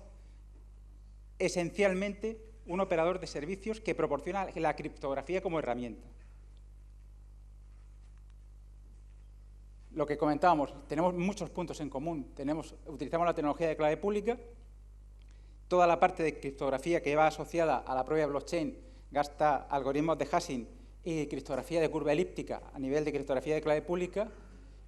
esencialmente un operador de servicios que proporciona la criptografía como herramienta. Lo que comentábamos, tenemos muchos puntos en común. Utilizamos la tecnología de clave pública, toda la parte de criptografía que va asociada a la propia blockchain gasta algoritmos de hashing y criptografía de curva elíptica a nivel de criptografía de clave pública,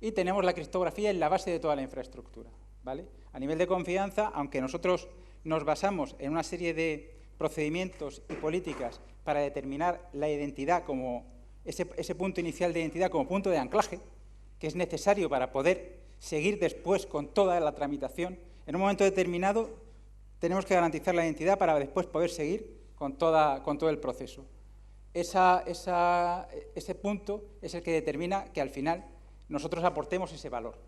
y tenemos la criptografía en la base de toda la infraestructura, ¿vale? A nivel de confianza, aunque nosotros nos basamos en una serie de procedimientos y políticas para determinar la identidad como ese punto inicial de identidad como punto de anclaje, que es necesario para poder seguir después con toda la tramitación, en un momento determinado tenemos que garantizar la identidad para después poder seguir con todo el proceso. Ese punto es el que determina que al final nosotros aportemos ese valor.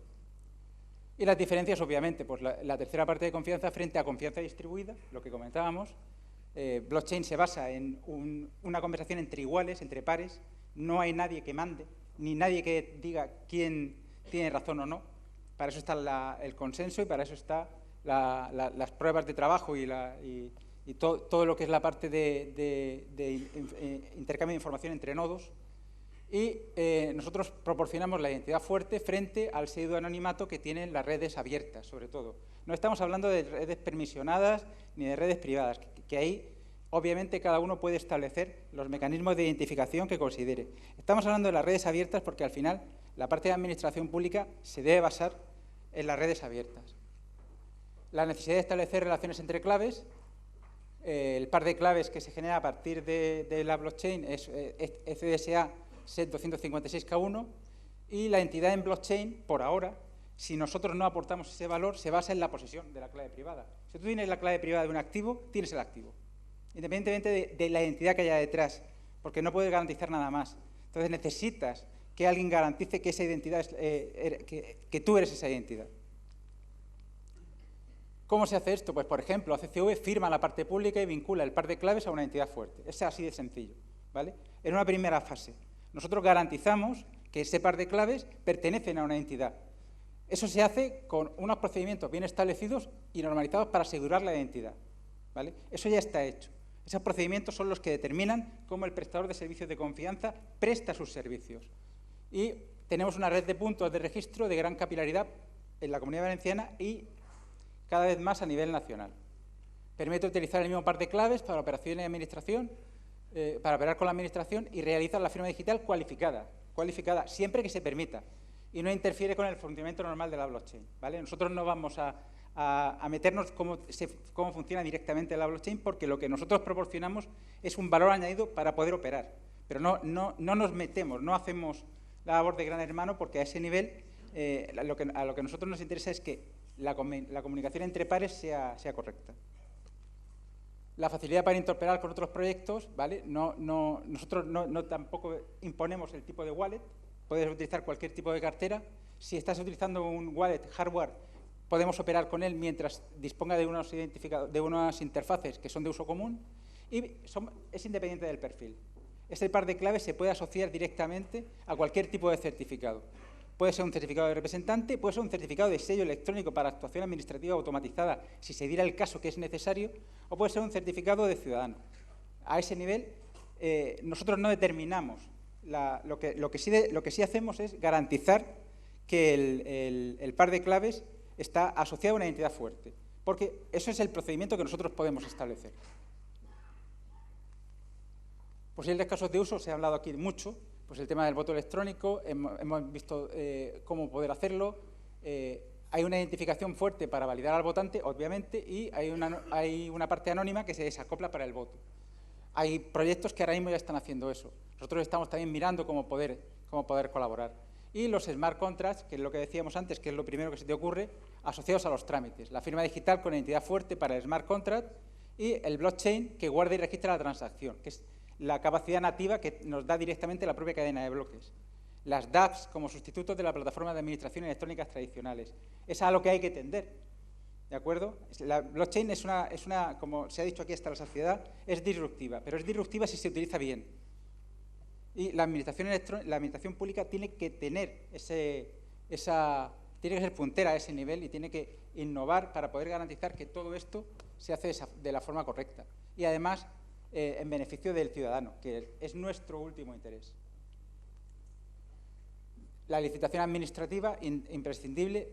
Y las diferencias, obviamente, pues la tercera parte de confianza frente a confianza distribuida, lo que comentábamos. Blockchain se basa en una conversación entre iguales, entre pares. No hay nadie que mande, ni nadie que diga quién tiene razón o no. Para eso está el consenso y para eso están las pruebas de trabajo y todo lo que es la parte de intercambio de información entre nodos. Y nosotros proporcionamos la identidad fuerte frente al pseudoanonimato que tienen las redes abiertas, sobre todo. No estamos hablando de redes permisionadas ni de redes privadas, que ahí, obviamente, cada uno puede establecer los mecanismos de identificación que considere. Estamos hablando de las redes abiertas porque, al final, la parte de administración pública se debe basar en las redes abiertas. La necesidad de establecer relaciones entre claves. El par de claves que se genera a partir de la blockchain es CDSA SET 256K1, y la entidad en blockchain, por ahora, si nosotros no aportamos ese valor, se basa en la posesión de la clave privada. Si tú tienes la clave privada de un activo, tienes el activo, independientemente de la identidad que haya detrás, porque no puedes garantizar nada más. Entonces necesitas que alguien garantice que esa identidad que tú eres esa identidad. ¿Cómo se hace esto? Pues, por ejemplo, ACCV firma la parte pública y vincula el par de claves a una entidad fuerte. Es así de sencillo, ¿vale? En una primera fase, nosotros garantizamos que ese par de claves pertenecen a una entidad. Eso se hace con unos procedimientos bien establecidos y normalizados para asegurar la identidad, ¿vale? Eso ya está hecho. Esos procedimientos son los que determinan cómo el prestador de servicios de confianza presta sus servicios. Y tenemos una red de puntos de registro de gran capilaridad en la Comunidad Valenciana y cada vez más a nivel nacional. Permite utilizar el mismo par de claves para operaciones de administración, para operar con la administración y realizar la firma digital cualificada, siempre que se permita, y no interfiere con el funcionamiento normal de la blockchain, ¿vale? Nosotros no vamos a meternos cómo funciona directamente la blockchain, porque lo que nosotros proporcionamos es un valor añadido para poder operar, pero no nos metemos, no hacemos la labor de gran hermano, porque a ese nivel a lo que a nosotros nos interesa es que la comunicación entre pares sea correcta. La facilidad para interoperar con otros proyectos, ¿vale? Nosotros no tampoco imponemos el tipo de wallet, puedes utilizar cualquier tipo de cartera. Si estás utilizando un wallet hardware, podemos operar con él mientras disponga de unas interfaces que son de uso común y es independiente del perfil. Este par de claves se puede asociar directamente a cualquier tipo de certificado. Puede ser un certificado de representante, puede ser un certificado de sello electrónico para actuación administrativa automatizada, si se diera el caso que es necesario, o puede ser un certificado de ciudadano. A ese nivel, nosotros no determinamos. Lo que sí hacemos es garantizar que el par de claves está asociado a una entidad fuerte, porque eso es el procedimiento que nosotros podemos establecer. Posibles casos de uso, se ha hablado aquí mucho. Pues el tema del voto electrónico, hemos visto cómo poder hacerlo. Hay una identificación fuerte para validar al votante, obviamente, y hay una parte anónima que se desacopla para el voto. Hay proyectos que ahora mismo ya están haciendo eso. Nosotros estamos también mirando cómo poder colaborar. Y los smart contracts, que es lo que decíamos antes, que es lo primero que se te ocurre, asociados a los trámites. La firma digital con entidad fuerte para el smart contract y el blockchain que guarda y registra la transacción, que es la capacidad nativa que nos da directamente la propia cadena de bloques. Las dApps como sustitutos de la plataforma de administración electrónicas tradicionales. Es a lo que hay que tender, ¿de acuerdo? La blockchain es una, como se ha dicho aquí hasta la saciedad, es disruptiva, pero es disruptiva si se utiliza bien. Y la administración pública tiene que tener tiene que ser puntera a ese nivel y tiene que innovar para poder garantizar que todo esto se hace de la forma correcta. Y además, en beneficio del ciudadano, que es nuestro último interés. La licitación administrativa, imprescindible.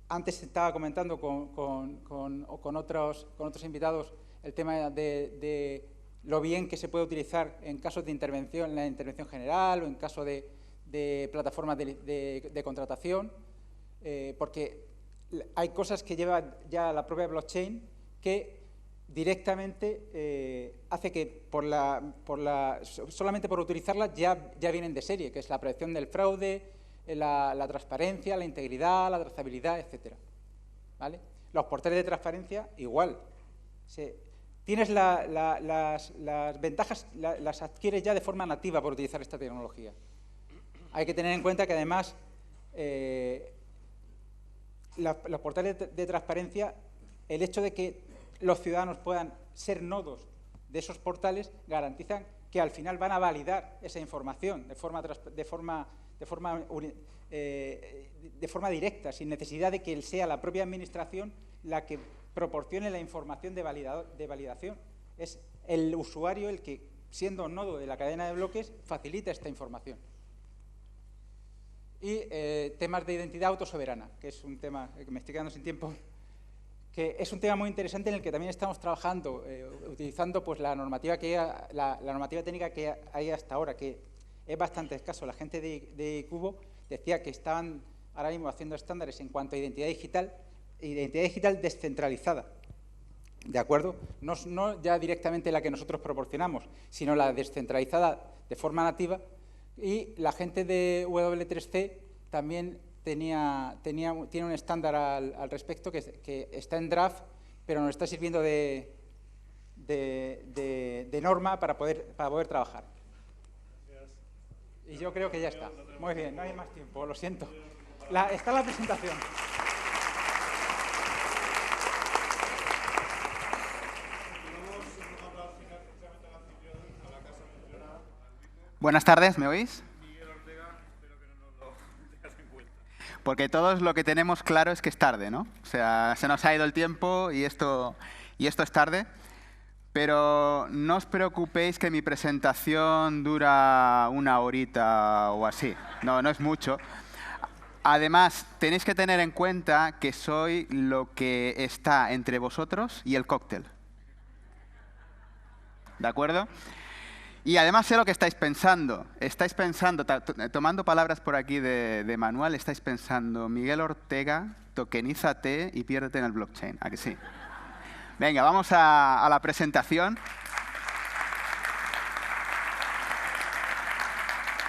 Antes estaba comentando con otros invitados el tema de lo bien que se puede utilizar en casos de intervención, en la intervención general o en caso de plataformas de contratación, porque hay cosas que lleva ya la propia blockchain que directamente hace que solamente por utilizarla ya vienen de serie, que es la prevención del fraude, la transparencia, la integridad, la trazabilidad, etcétera, ¿vale? Los portales de transparencia, igual. Tienes las ventajas, las adquieres ya de forma nativa por utilizar esta tecnología. Hay que tener en cuenta que además los portales de transparencia, el hecho de que los ciudadanos puedan ser nodos de esos portales garantizan que al final van a validar esa información de forma directa, sin necesidad de que sea la propia administración la que proporcione la información de validación. Es el usuario el que, siendo nodo de la cadena de bloques, facilita esta información. Y temas de identidad autosoberana, que es un tema que me estoy quedando sin tiempo, que es un tema muy interesante en el que también estamos trabajando, utilizando pues, la normativa técnica que hay hasta ahora, que es bastante escaso. La gente de Cubo decía que estaban ahora mismo haciendo estándares en cuanto a identidad digital descentralizada, ¿de acuerdo? No ya directamente la que nosotros proporcionamos, sino la descentralizada de forma nativa, y la gente de W3C también tiene un estándar al respecto que está en draft, pero nos está sirviendo de norma para poder trabajar. Y yo creo que ya está. Muy bien, no hay más tiempo, lo siento. Está la presentación. Buenas tardes, ¿me oís? Miguel Ortega, espero que no nos lo tengas en cuenta. Porque todos lo que tenemos claro es que es tarde, ¿no? O sea, se nos ha ido el tiempo y esto es tarde. Pero no os preocupéis que mi presentación dura 1 horita o así. No es mucho. Además, tenéis que tener en cuenta que soy lo que está entre vosotros y el cóctel. ¿De acuerdo? Y además sé lo que estáis pensando. Estáis pensando, tomando palabras por aquí de Manuel, estáis pensando, Miguel Ortega, tokenízate y piérdete en el blockchain. ¿A que sí? Venga, vamos a la presentación.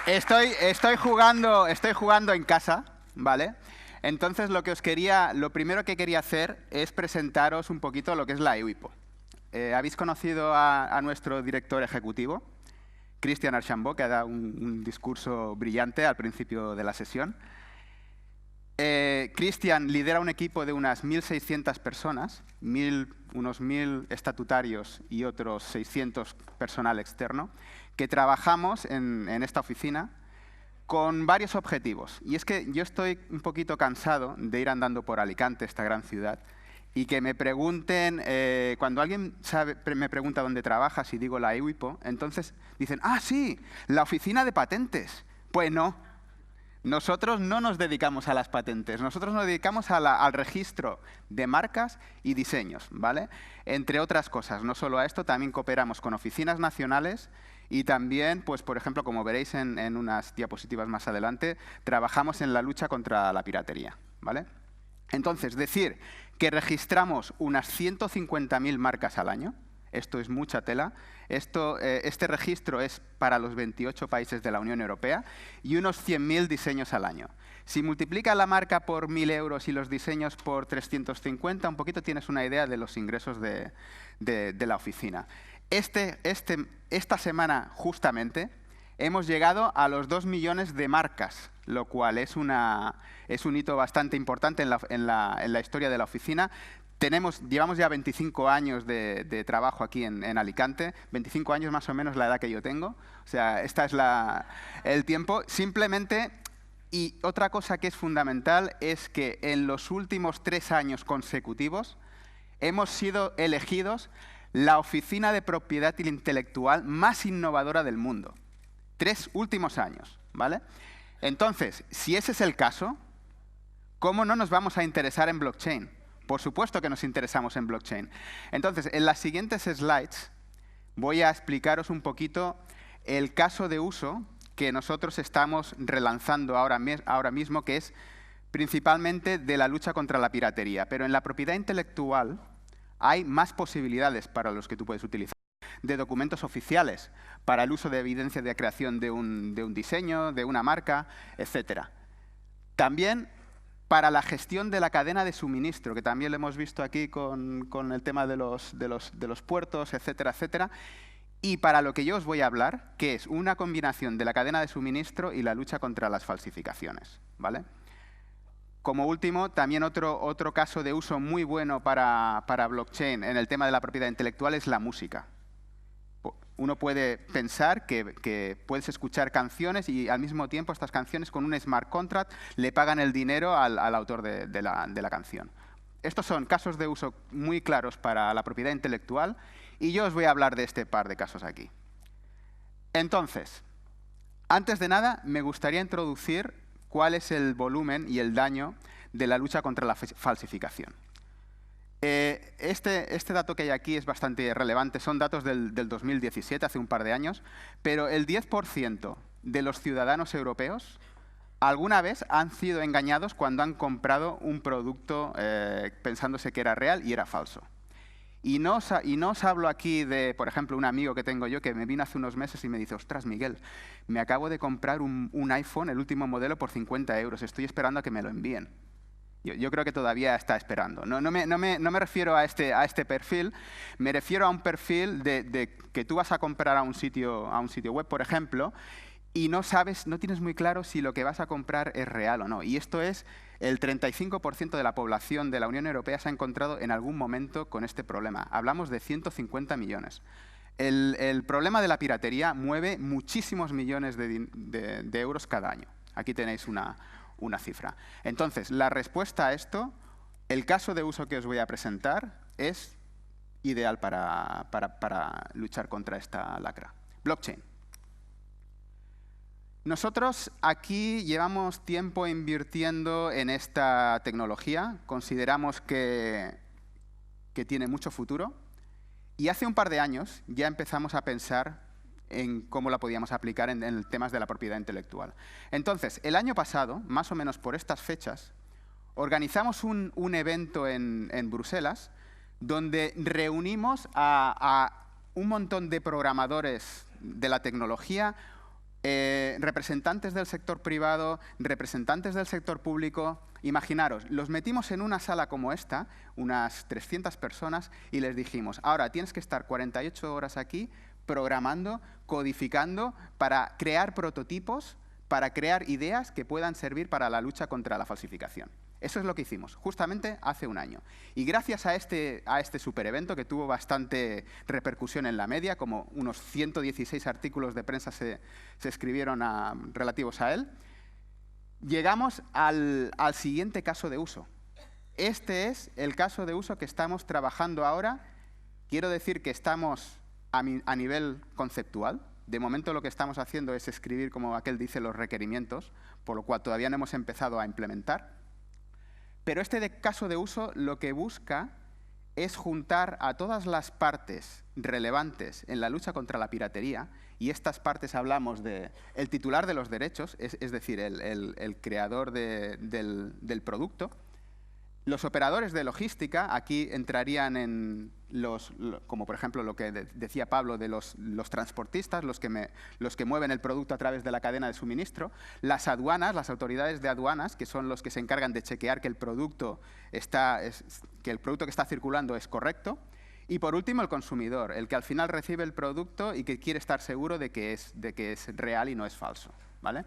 Estoy jugando en casa, ¿vale? Entonces lo primero que quería hacer es presentaros un poquito lo que es la EUIPO. Habéis conocido a nuestro director ejecutivo, Christian Archambault, que ha dado un discurso brillante al principio de la sesión. Christian lidera un equipo de unas 1.600 personas, unos 1.000 estatutarios y otros 600 personal externo, que trabajamos en esta oficina con varios objetivos. Y es que yo estoy un poquito cansado de ir andando por Alicante, esta gran ciudad, y que me pregunten, cuando alguien me pregunta dónde trabajas y digo la EUIPO, entonces dicen, ¡ah, sí! La oficina de patentes. Pues no. Nosotros no nos dedicamos a las patentes, nosotros nos dedicamos al registro de marcas y diseños, ¿vale? Entre otras cosas, no solo a esto, también cooperamos con oficinas nacionales y también, pues, por ejemplo, como veréis en unas diapositivas más adelante, trabajamos en la lucha contra la piratería, ¿vale? Entonces, decir que registramos unas 150.000 marcas al año, esto es mucha tela. Este registro es para los 28 países de la Unión Europea y unos 100.000 diseños al año. Si multiplicas la marca por 1.000 euros y los diseños por 350, un poquito tienes una idea de los ingresos de la oficina. Esta semana, justamente, hemos llegado a los 2 millones de marcas, lo cual es un hito bastante importante en la historia de la oficina. Llevamos ya 25 años de trabajo aquí en Alicante, 25 años más o menos la edad que yo tengo, o sea, esta es el tiempo. Simplemente, y otra cosa que es fundamental, es que en los últimos 3 años consecutivos hemos sido elegidos la oficina de propiedad intelectual más innovadora del mundo. 3 últimos años, ¿vale? Entonces, si ese es el caso, ¿cómo no nos vamos a interesar en blockchain? Por supuesto que nos interesamos en blockchain. Entonces, en las siguientes slides voy a explicaros un poquito el caso de uso que nosotros estamos relanzando ahora mismo, que es principalmente de la lucha contra la piratería. Pero en la propiedad intelectual hay más posibilidades para los que tú puedes utilizar, de documentos oficiales, para el uso de evidencia de creación de un diseño, de una marca, etc. También para la gestión de la cadena de suministro, que también lo hemos visto aquí con el tema de los puertos, etcétera, etcétera. Y para lo que yo os voy a hablar, que es una combinación de la cadena de suministro y la lucha contra las falsificaciones, ¿vale? Como último, también otro caso de uso muy bueno para blockchain en el tema de la propiedad intelectual es la música. Uno puede pensar que puedes escuchar canciones y al mismo tiempo estas canciones con un smart contract le pagan el dinero al autor de la canción. Estos son casos de uso muy claros para la propiedad intelectual y yo os voy a hablar de este par de casos aquí. Entonces, antes de nada, me gustaría introducir cuál es el volumen y el daño de la lucha contra la falsificación. Este dato que hay aquí es bastante relevante. Son datos del 2017, hace un par de años, pero el 10% de los ciudadanos europeos alguna vez han sido engañados cuando han comprado un producto pensándose que era real y era falso. Y no os hablo aquí de, por ejemplo, un amigo que tengo yo que me vino hace unos meses y me dice, ostras, Miguel, me acabo de comprar un iPhone, el último modelo, por 50 euros. Estoy esperando a que me lo envíen. Yo creo que todavía está esperando. No me refiero a este perfil, me refiero a un perfil de que tú vas a comprar a un sitio web, por ejemplo, y no tienes muy claro si lo que vas a comprar es real o no. Y esto es, el 35% de la población de la Unión Europea se ha encontrado en algún momento con este problema. Hablamos de 150 millones. El problema de la piratería mueve muchísimos millones de euros cada año. Aquí tenéis una cifra. Entonces, la respuesta a esto, el caso de uso que os voy a presentar es ideal para luchar contra esta lacra. Blockchain. Nosotros aquí llevamos tiempo invirtiendo en esta tecnología. Consideramos que tiene mucho futuro. Y hace un par de años ya empezamos a pensar en cómo la podíamos aplicar en temas de la propiedad intelectual. Entonces, el año pasado, más o menos por estas fechas, organizamos un evento en Bruselas donde reunimos a un montón de programadores de la tecnología, representantes del sector privado, representantes del sector público. Imaginaros, los metimos en una sala como esta, unas 300 personas, y les dijimos, ahora tienes que estar 48 horas aquí programando, codificando, para crear prototipos, para crear ideas que puedan servir para la lucha contra la falsificación. Eso es lo que hicimos, justamente hace un año. Y gracias a este superevento, que tuvo bastante repercusión en la media, como unos 116 artículos de prensa se escribieron relativos a él, llegamos al siguiente caso de uso. Este es el caso de uso que estamos trabajando ahora. Quiero decir que estamos a nivel conceptual. De momento lo que estamos haciendo es escribir, como aquel dice, los requerimientos, por lo cual todavía no hemos empezado a implementar. Pero este caso de uso lo que busca es juntar a todas las partes relevantes en la lucha contra la piratería, y estas partes hablamos del titular de los derechos, es decir, el creador del producto, los operadores de logística. Aquí entrarían en como por ejemplo lo que decía Pablo de los transportistas, los que mueven el producto a través de la cadena de suministro, las aduanas, las autoridades de aduanas, que son los que se encargan de chequear que el producto que está circulando es correcto, y por último el consumidor, el que al final recibe el producto y que quiere estar seguro de que es real y no es falso, ¿vale?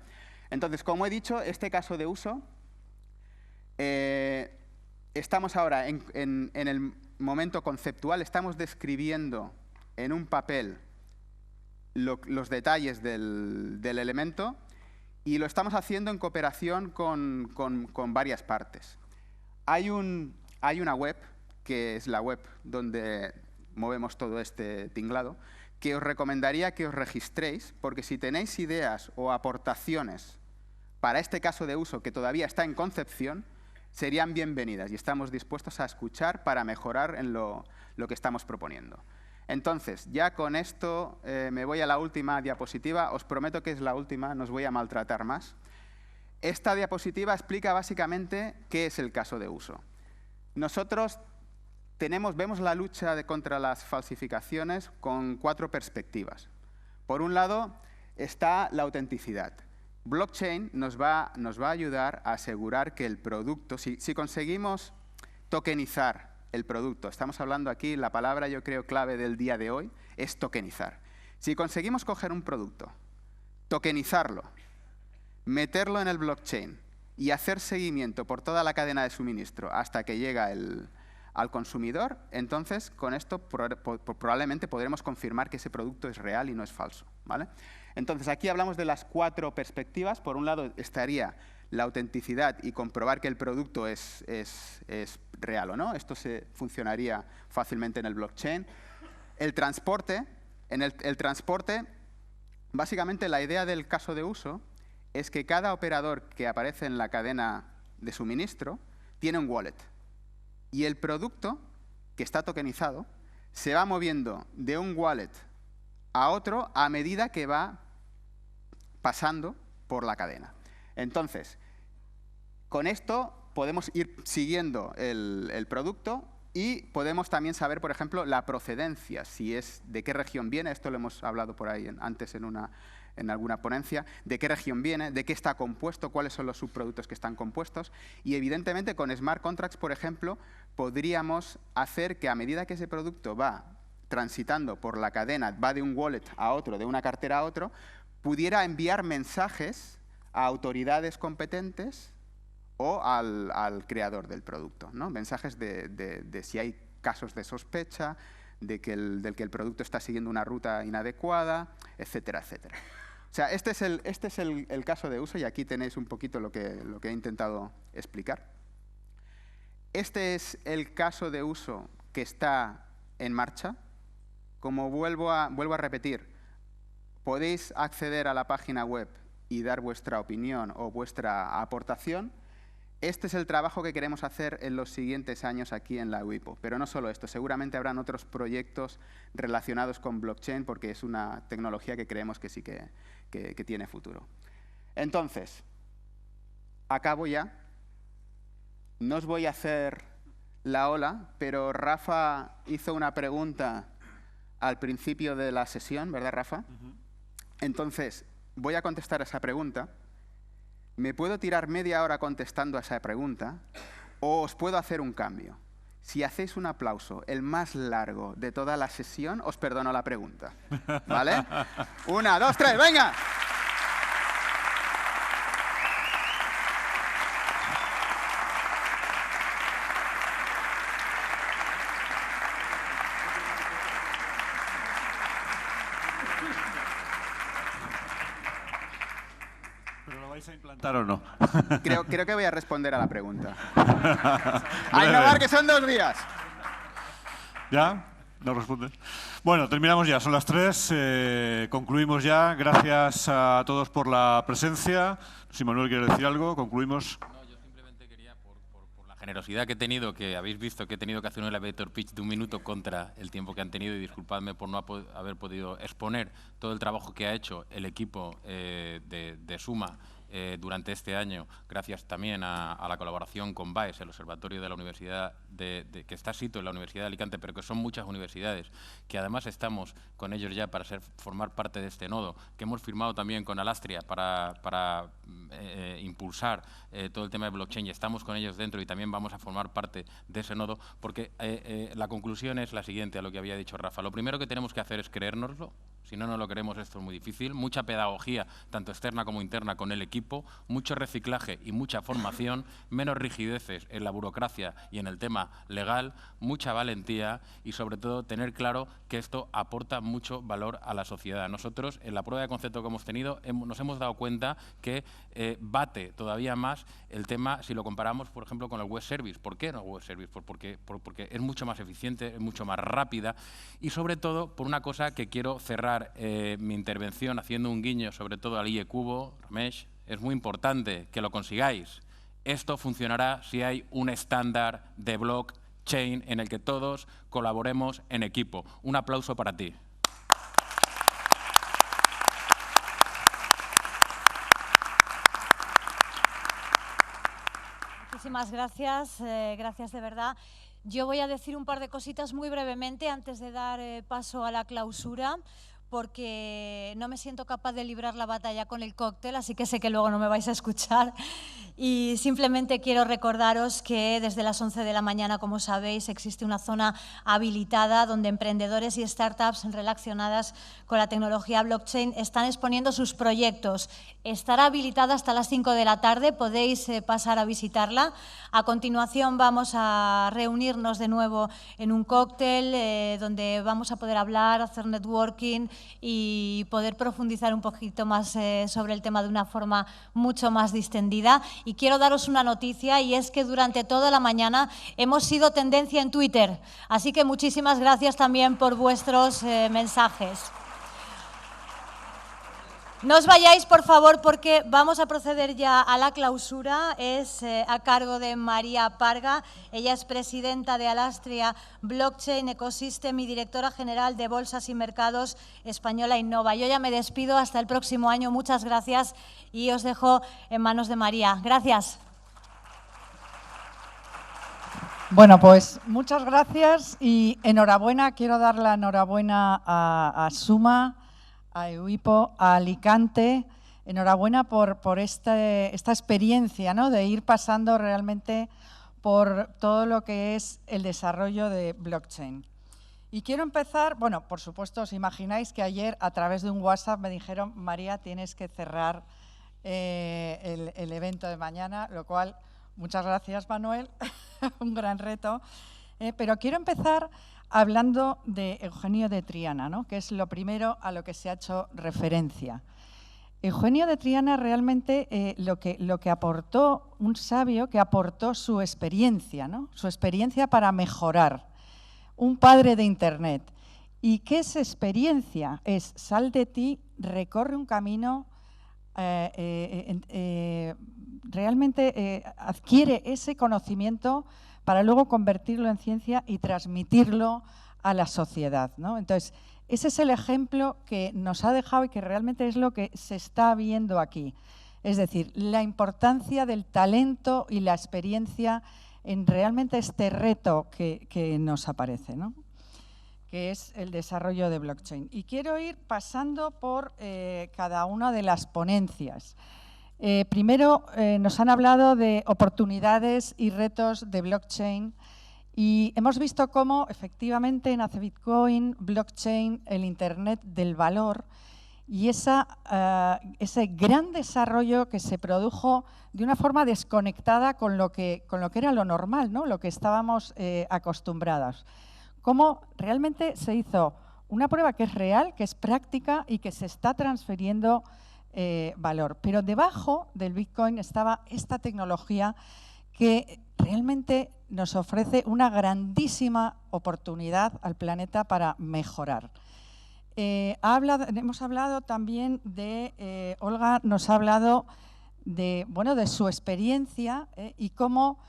Entonces, como he dicho, este caso de uso, estamos ahora en el momento conceptual, estamos describiendo en un papel los detalles del elemento, y lo estamos haciendo en cooperación con varias partes. Hay una web, que es la web donde movemos todo este tinglado, que os recomendaría que os registréis, porque si tenéis ideas o aportaciones para este caso de uso que todavía está en concepción, serían bienvenidas y estamos dispuestos a escuchar para mejorar en lo que estamos proponiendo. Entonces, ya con esto me voy a la última diapositiva. Os prometo que es la última, no os voy a maltratar más. Esta diapositiva explica básicamente qué es el caso de uso. Nosotros vemos la lucha contra las falsificaciones con 4 perspectivas. Por un lado está la autenticidad. Blockchain nos va a ayudar a asegurar que el producto, si conseguimos tokenizar el producto, estamos hablando aquí, la palabra yo creo clave del día de hoy es tokenizar. Si conseguimos coger un producto, tokenizarlo, meterlo en el blockchain y hacer seguimiento por toda la cadena de suministro hasta que llega al consumidor, entonces con esto probablemente podremos confirmar que ese producto es real y no es falso, ¿vale? Entonces aquí hablamos de las 4 perspectivas. Por un lado estaría la autenticidad y comprobar que el producto es real o no. Esto funcionaría fácilmente en el blockchain. El transporte. En el transporte, básicamente la idea del caso de uso es que cada operador que aparece en la cadena de suministro tiene un wallet. Y el producto que está tokenizado se va moviendo de un wallet a otro a medida que va pasando por la cadena. Entonces, con esto podemos ir siguiendo el producto y podemos también saber, por ejemplo, la procedencia, de qué región viene. Esto lo hemos hablado por ahí antes en alguna ponencia, de qué región viene, de qué está compuesto, cuáles son los subproductos que están compuestos. Y evidentemente con smart contracts, por ejemplo, podríamos hacer que a medida que ese producto va transitando por la cadena, va de un wallet a otro, de una cartera a otro, pudiera enviar mensajes a autoridades competentes o al creador del producto, ¿no? Mensajes de si hay casos de sospecha, del que el producto está siguiendo una ruta inadecuada, etcétera, etcétera. O sea, este es el caso de uso y aquí tenéis un poquito lo que he intentado explicar. Este es el caso de uso que está en marcha. Como vuelvo a repetir, podéis acceder a la página web y dar vuestra opinión o vuestra aportación. Este es el trabajo que queremos hacer en los siguientes años aquí en la WIPO. Pero no solo esto, seguramente habrán otros proyectos relacionados con blockchain porque es una tecnología que creemos que sí que tiene futuro. Entonces, acabo ya. No os voy a hacer la ola, pero Rafa hizo una pregunta al principio de la sesión, ¿verdad, Rafa? Entonces, voy a contestar a esa pregunta. Me puedo tirar media hora contestando a esa pregunta o os puedo hacer un cambio. Si hacéis un aplauso, el más largo de toda la sesión, os perdono la pregunta. ¿Vale? 1, 2, 3, ¡venga! ¿Vais a implantar o no? Creo que voy a responder a la pregunta. ¡A innovar, que son 2 días! ¿Ya? ¿No respondes? Bueno, terminamos ya. Son las 3. Concluimos ya. Gracias a todos por la presencia. Si Manuel quiere decir algo, concluimos. No, yo simplemente quería, por la generosidad que he tenido, que habéis visto que he tenido que hacer un elevator pitch de 1 minuto contra el tiempo que han tenido, y disculpadme por no haber podido exponer todo el trabajo que ha hecho el equipo de Suma durante este año, gracias también a la colaboración con BAES, el observatorio de la Universidad que está situado en la Universidad de Alicante, pero que son muchas universidades, que además estamos con ellos ya para formar parte de este nodo, que hemos firmado también con Alastria para impulsar todo el tema de blockchain, y estamos con ellos dentro y también vamos a formar parte de ese nodo, porque la conclusión es la siguiente a lo que había dicho Rafa. Lo primero que tenemos que hacer es creérnoslo. Si no nos lo queremos, esto es muy difícil. Mucha pedagogía, tanto externa como interna, con el equipo, mucho reciclaje y mucha formación, menos rigideces en la burocracia y en el tema legal, mucha valentía y, sobre todo, tener claro que esto aporta mucho valor a la sociedad. Nosotros, en la prueba de concepto que hemos tenido, nos hemos dado cuenta que bate todavía más el tema si lo comparamos, por ejemplo, con el web service. ¿Por qué no web service? Porque es mucho más eficiente, es mucho más rápida y, sobre todo, por una cosa que quiero cerrar mi intervención haciendo un guiño sobre todo al IE Cubo, Ramesh, es muy importante que lo consigáis. Esto funcionará si hay un estándar de blockchain en el que todos colaboremos en equipo. Un aplauso para ti. Muchísimas gracias, gracias de verdad. Yo voy a decir un par de cositas muy brevemente antes de dar paso a la clausura, porque no me siento capaz de librar la batalla con el cóctel, así que sé que luego no me vais a escuchar. Y simplemente quiero recordaros que desde las 11 de la mañana, como sabéis, existe una zona habilitada donde emprendedores y startups relacionadas con la tecnología blockchain están exponiendo sus proyectos. Estará habilitada hasta las 5 de la tarde, podéis pasar a visitarla. A continuación vamos a reunirnos de nuevo en un cóctel donde vamos a poder hablar, hacer networking y poder profundizar un poquito más sobre el tema de una forma mucho más distendida. Y quiero daros una noticia, y es que durante toda la mañana hemos sido tendencia en Twitter. Así que muchísimas gracias también por vuestros mensajes. No os vayáis, por favor, porque vamos a proceder ya a la clausura. Es a cargo de María Parga. Ella es presidenta de Alastria Blockchain Ecosystem y directora general de Bolsas y Mercados Española Innova. Yo ya me despido hasta el próximo año. Muchas gracias y os dejo en manos de María. Gracias. Bueno, pues muchas gracias y enhorabuena. Quiero dar la enhorabuena a Suma, a EUIPO, a Alicante. Enhorabuena por esta experiencia, ¿no?, de ir pasando realmente por todo lo que es el desarrollo de blockchain. Y quiero empezar, bueno, por supuesto, os imagináis que ayer a través de un WhatsApp me dijeron: María, tienes que cerrar el evento de mañana, lo cual, muchas gracias, Manuel, un gran reto. Pero quiero empezar hablando de Eugenio de Triana, ¿no? Que es lo primero a lo que se ha hecho referencia. Eugenio de Triana realmente lo que aportó, un sabio que aportó su experiencia, ¿no? Su experiencia para mejorar, un padre de Internet. ¿Y qué es experiencia? Es sal de ti, recorre un camino, realmente adquiere ese conocimiento para luego convertirlo en ciencia y transmitirlo a la sociedad, ¿no? Entonces, ese es el ejemplo que nos ha dejado y que realmente es lo que se está viendo aquí. Es decir, la importancia del talento y la experiencia en realmente este reto que nos aparece, ¿no? Que es el desarrollo de blockchain. Y quiero ir pasando por cada una de las ponencias. Primero, nos han hablado de oportunidades y retos de blockchain y hemos visto cómo efectivamente nace Bitcoin, blockchain, el Internet del valor y ese gran desarrollo que se produjo de una forma desconectada con lo que era lo normal, ¿no? Lo que estábamos acostumbrados. Cómo realmente se hizo una prueba que es real, que es práctica y que se está transfiriendo valor. Pero debajo del Bitcoin estaba esta tecnología que realmente nos ofrece una grandísima oportunidad al planeta para mejorar. Hemos hablado también de, Olga nos ha hablado de su experiencia y cómo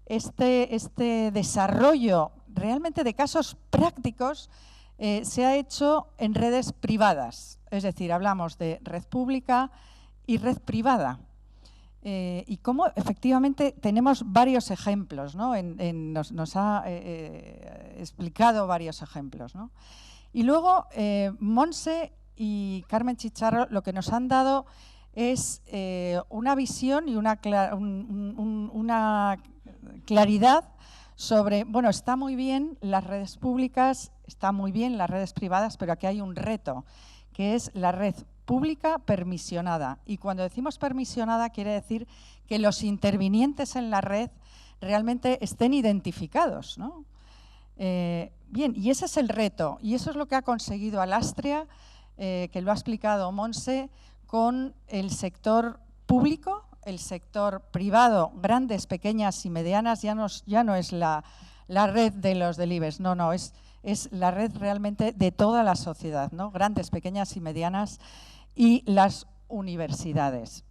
este desarrollo realmente de casos prácticos se ha hecho en redes privadas. Es decir, hablamos de red pública y red privada. Y cómo efectivamente tenemos varios ejemplos, ¿no? Nos ha explicado varios ejemplos, ¿no? Y luego Montse y Carmen Chicharro lo que nos han dado es una visión y una claridad sobre, bueno, está muy bien las redes públicas, está muy bien las redes privadas, pero aquí hay un reto, que es la red pública permisionada. Y cuando decimos permisionada quiere decir que los intervinientes en la red realmente estén identificados, ¿no? Bien, y ese es el reto, y eso es lo que ha conseguido Alastria, que lo ha explicado Montse, con el sector público, el sector privado, grandes, pequeñas y medianas, ya no es la red de los del IBEX, no, es la red realmente de toda la sociedad, ¿no? Grandes, pequeñas y medianas, y las universidades.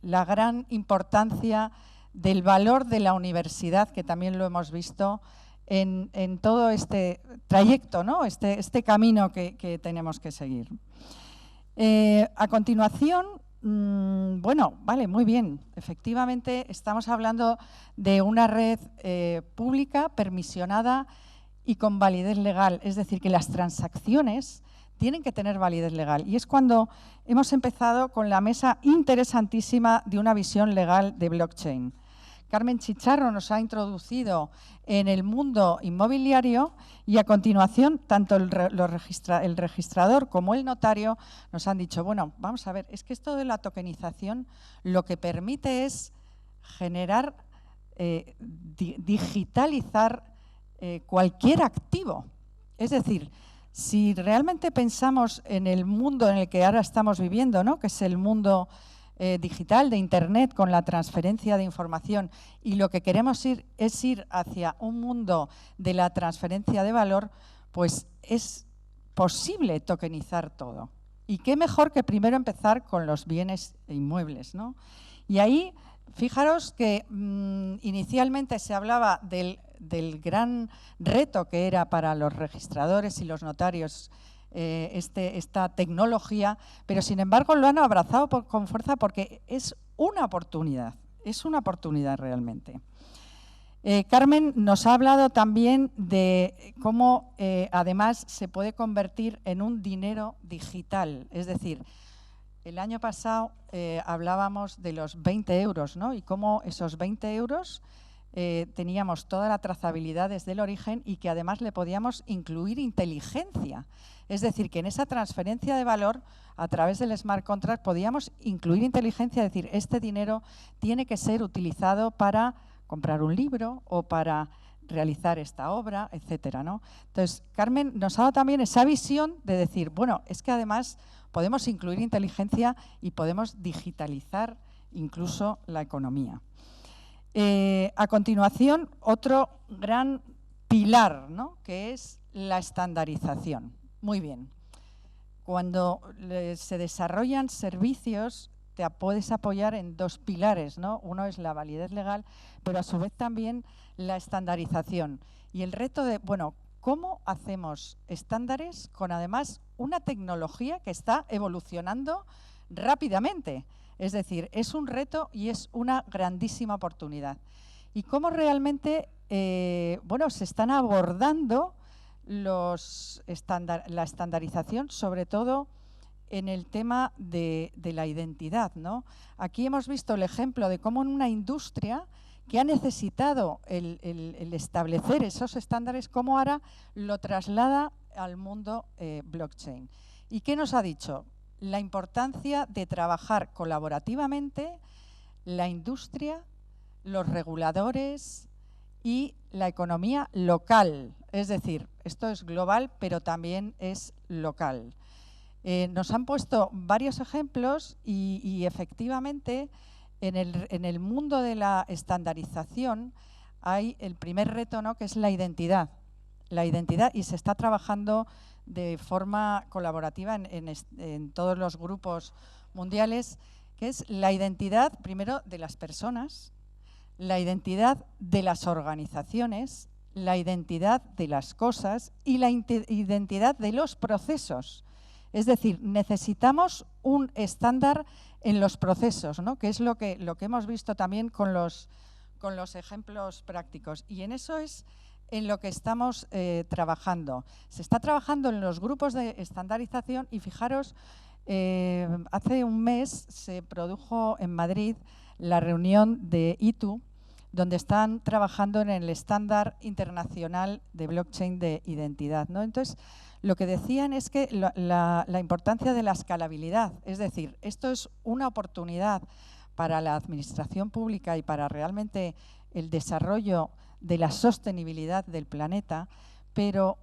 La gran importancia del valor de la universidad, que también lo hemos visto en todo este trayecto, ¿no? Este camino que tenemos que seguir. A continuación, bueno, vale, muy bien. Efectivamente, estamos hablando de una red pública, permisionada y con validez legal. Es decir, que las transacciones tienen que tener validez legal. Y es cuando hemos empezado con la mesa interesantísima de una visión legal de blockchain. Carmen Chicharro nos ha introducido en el mundo inmobiliario y a continuación tanto el registrador como el notario nos han dicho, bueno, vamos a ver, es que esto de la tokenización lo que permite es generar, digitalizar cualquier activo. Es decir, si realmente pensamos en el mundo en el que ahora estamos viviendo, ¿no? Que es el mundo digital de Internet con la transferencia de información y lo que queremos es ir hacia un mundo de la transferencia de valor, pues es posible tokenizar todo. Y qué mejor que primero empezar con los bienes inmuebles, ¿no? Y ahí, fijaros que inicialmente se hablaba del gran reto que era para los registradores y los notarios esta tecnología, pero sin embargo lo han abrazado con fuerza porque es una oportunidad realmente. Carmen nos ha hablado también de cómo además se puede convertir en un dinero digital, es decir, el año pasado hablábamos de los 20 euros, ¿no? Y cómo esos 20 euros teníamos toda la trazabilidad desde el origen y que además le podíamos incluir inteligencia. Es decir, que en esa transferencia de valor, a través del smart contract, podíamos incluir inteligencia, es decir, este dinero tiene que ser utilizado para comprar un libro o para realizar esta obra, etcétera, ¿no? Entonces, Carmen nos ha dado también esa visión de decir, bueno, es que además podemos incluir inteligencia y podemos digitalizar incluso la economía. A continuación, otro gran pilar, ¿no?, que es la estandarización. Muy bien. Cuando se desarrollan servicios, te puedes apoyar en dos pilares, ¿no? Uno es la validez legal, pero a su vez también la estandarización. Y el reto de, bueno, ¿cómo hacemos estándares con además una tecnología que está evolucionando rápidamente? Es decir, es un reto y es una grandísima oportunidad. Y cómo realmente bueno, se están abordando la estandarización, sobre todo en el tema de la identidad, ¿no? Aquí hemos visto el ejemplo de cómo en una industria que ha necesitado el establecer esos estándares, cómo ahora lo traslada al mundo blockchain. ¿Y qué nos ha dicho? La importancia de trabajar colaborativamente la industria, los reguladores y la economía local. Es decir, esto es global, pero también es local. Nos han puesto varios ejemplos y efectivamente en el mundo de la estandarización hay el primer reto, ¿no?, que es la identidad. La identidad, y se está trabajando de forma colaborativa en todos los grupos mundiales, que es la identidad, primero, de las personas, la identidad de las organizaciones, la identidad de las cosas y la identidad de los procesos. Es decir, necesitamos un estándar en los procesos, ¿no?, que es lo que hemos visto también con los ejemplos prácticos. Y en eso es en lo que estamos trabajando. Se está trabajando en los grupos de estandarización y fijaros, hace un mes se produjo en Madrid la reunión de ITU, donde están trabajando en el estándar internacional de blockchain de identidad, ¿no? Entonces, lo que decían es que la importancia de la escalabilidad, es decir, esto es una oportunidad para la administración pública y para realmente el desarrollo de la sostenibilidad del planeta, pero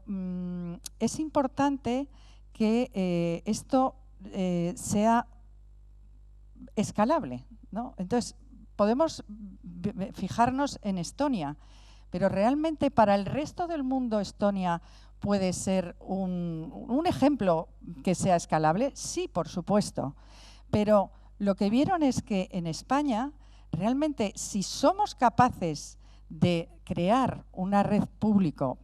es importante que esto sea escalable, ¿no? Entonces, podemos fijarnos en Estonia, pero realmente para el resto del mundo Estonia puede ser un ejemplo que sea escalable. Sí, por supuesto, pero lo que vieron es que en España realmente si somos capaces de crear una red pública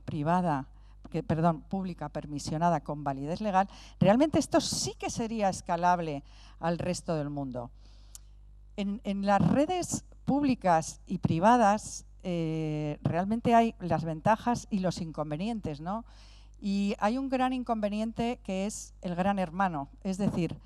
permisionada con validez legal, realmente esto sí que sería escalable al resto del mundo. En las redes públicas y privadas realmente hay las ventajas y los inconvenientes, ¿no? Y hay un gran inconveniente que es el gran hermano, es decir,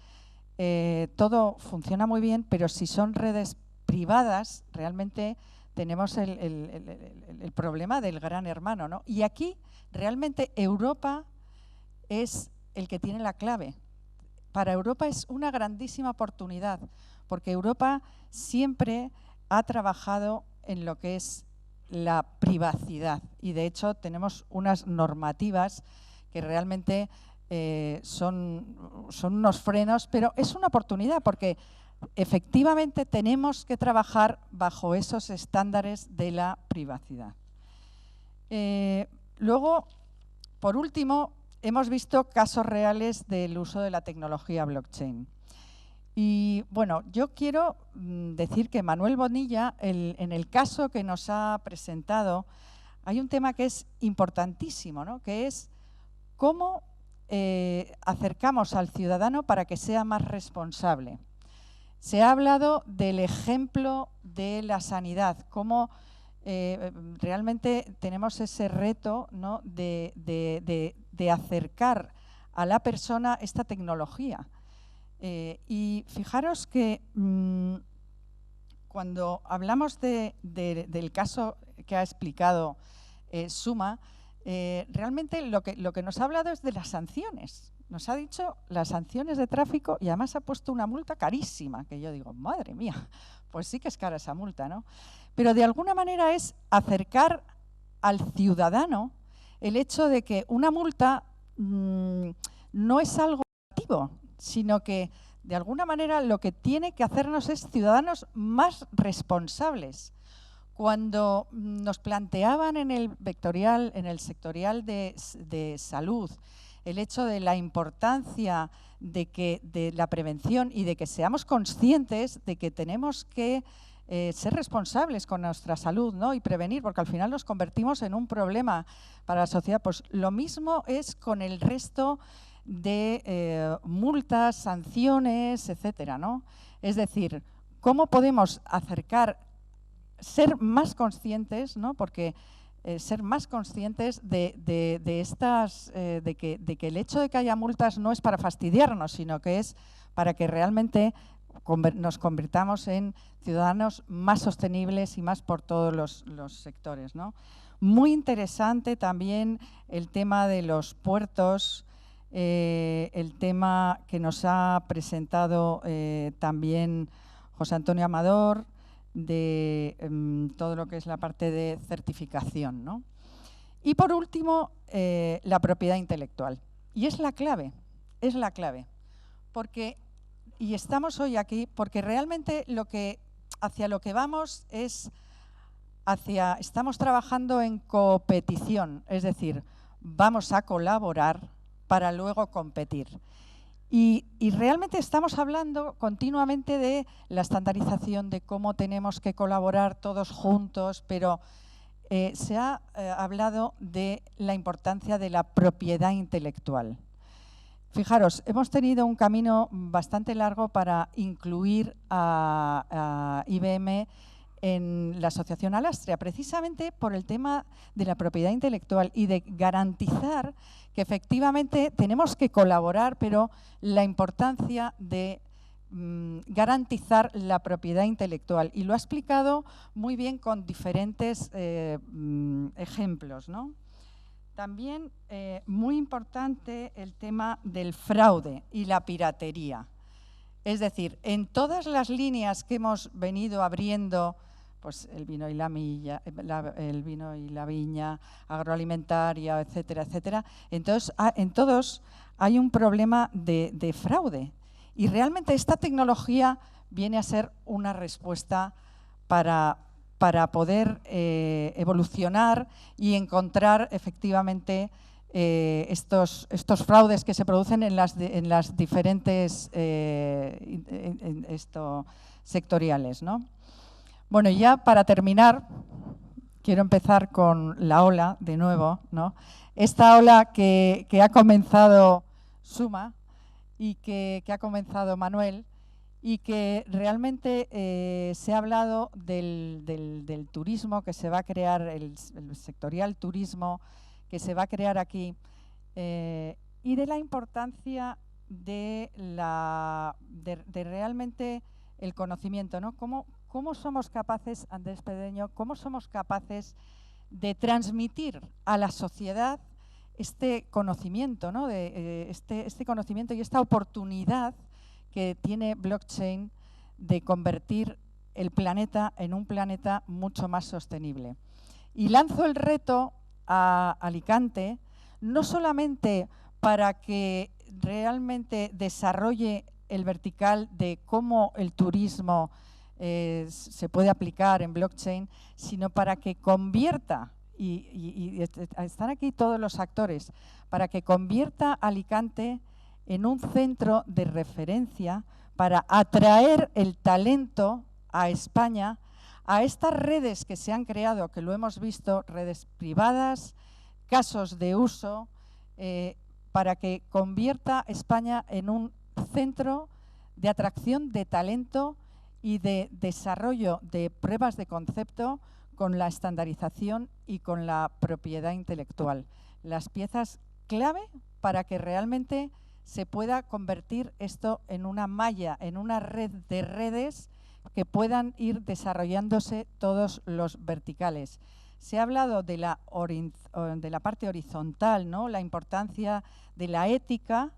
todo funciona muy bien, pero si son redes privadas, realmente tenemos el problema del gran hermano, ¿no? Y aquí realmente Europa es el que tiene la clave. Para Europa es una grandísima oportunidad, porque Europa siempre ha trabajado en lo que es la privacidad y de hecho tenemos unas normativas que realmente son unos frenos, pero es una oportunidad porque efectivamente tenemos que trabajar bajo esos estándares de la privacidad. Luego, por último, hemos visto casos reales del uso de la tecnología blockchain. Y bueno, yo quiero decir que Manuel Bonilla, en el caso que nos ha presentado, hay un tema que es importantísimo, ¿no?, que es cómo acercamos al ciudadano para que sea más responsable. Se ha hablado del ejemplo de la sanidad, cómo realmente tenemos ese reto, ¿no?, de acercar a la persona esta tecnología. Y fijaros que cuando hablamos del caso que ha explicado Suma, realmente lo que nos ha hablado es de las sanciones. Nos ha dicho las sanciones de tráfico y además ha puesto una multa carísima, que yo digo, madre mía, pues sí que es cara esa multa, ¿no? Pero de alguna manera es acercar al ciudadano el hecho de que una multa no es algo negativo, sino que de alguna manera lo que tiene que hacernos es ciudadanos más responsables. Cuando nos planteaban en el vectorial, en el sectorial de salud, el hecho de la importancia de la prevención y de que seamos conscientes de que tenemos que ser responsables con nuestra salud, ¿no? Y prevenir, porque al final nos convertimos en un problema para la sociedad. Pues lo mismo es con el resto de multas, sanciones, etcétera, ¿no? Es decir, ¿cómo podemos ser más conscientes, ¿no? Porque ser más conscientes de que el hecho de que haya multas no es para fastidiarnos, sino que es para que realmente nos convirtamos en ciudadanos más sostenibles y más por todos los sectores, ¿no? Muy interesante también el tema de los puertos, el tema que nos ha presentado también José Antonio Amador, de todo lo que es la parte de certificación, ¿no? Y por último, la propiedad intelectual. Y es la clave, porque, y estamos hoy aquí, porque realmente hacia lo que vamos estamos trabajando en competición, es decir, vamos a colaborar para luego competir. Y realmente estamos hablando continuamente de la estandarización, de cómo tenemos que colaborar todos juntos, pero se ha hablado de la importancia de la propiedad intelectual. Fijaros, hemos tenido un camino bastante largo para incluir a IBM en la asociación Alastria, precisamente por el tema de la propiedad intelectual y de garantizar que efectivamente tenemos que colaborar, pero la importancia de garantizar la propiedad intelectual. Y lo ha explicado muy bien con diferentes ejemplos, ¿no? También muy importante el tema del fraude y la piratería. Es decir, en todas las líneas que hemos venido abriendo, pues el vino y la viña, agroalimentaria, etcétera, etcétera. Entonces, en todos hay un problema de fraude. Y realmente esta tecnología viene a ser una respuesta para poder evolucionar y encontrar efectivamente estos fraudes que se producen en las diferentes sectoriales, ¿no? Bueno, y ya para terminar, quiero empezar con la ola de nuevo, ¿no? Esta ola que ha comenzado Suma y que ha comenzado Manuel, y que realmente se ha hablado del turismo que se va a crear, el sectorial turismo que se va a crear aquí, y de la importancia de realmente el conocimiento, ¿no? ¿Cómo somos capaces, Andrés Pedreño, cómo somos capaces de transmitir a la sociedad este conocimiento, ¿no? Este conocimiento y esta oportunidad que tiene blockchain de convertir el planeta en un planeta mucho más sostenible? Y lanzo el reto a Alicante, no solamente para que realmente desarrolle el vertical de cómo el turismo se puede aplicar en blockchain, sino para que convierta, y están aquí todos los actores, para que convierta Alicante en un centro de referencia para atraer el talento a España, a estas redes que se han creado, que lo hemos visto, redes privadas, casos de uso, para que convierta España en un centro de atracción de talento y de desarrollo de pruebas de concepto con la estandarización y con la propiedad intelectual. Las piezas clave para que realmente se pueda convertir esto en una malla, en una red de redes que puedan ir desarrollándose todos los verticales. Se ha hablado de la parte horizontal, ¿no? La importancia de la ética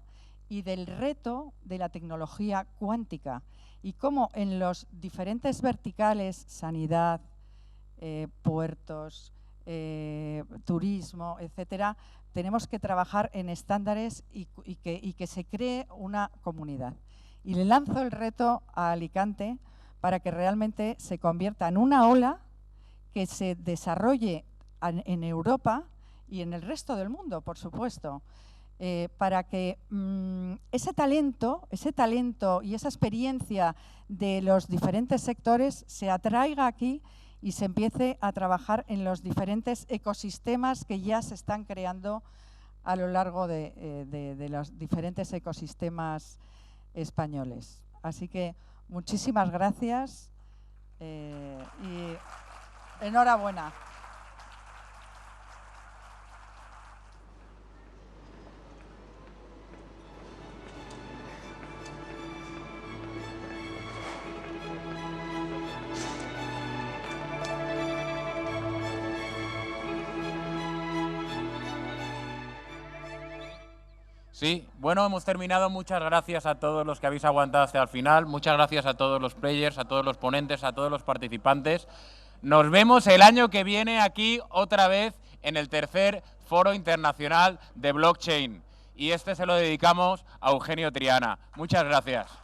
y del reto de la tecnología cuántica, y cómo en los diferentes verticales, sanidad, puertos, turismo, etcétera, tenemos que trabajar en estándares y que se cree una comunidad. Y le lanzo el reto a Alicante para que realmente se convierta en una ola que se desarrolle en Europa y en el resto del mundo, por supuesto, para que ese talento y esa experiencia de los diferentes sectores se atraiga aquí y se empiece a trabajar en los diferentes ecosistemas que ya se están creando a lo largo de los diferentes ecosistemas españoles. Así que muchísimas gracias y enhorabuena. Sí, bueno, hemos terminado. Muchas gracias a todos los que habéis aguantado hasta el final. Muchas gracias a todos los players, a todos los ponentes, a todos los participantes. Nos vemos el año que viene aquí otra vez en el tercer Foro Internacional de Blockchain. Y este se lo dedicamos a Eugenio Triana. Muchas gracias.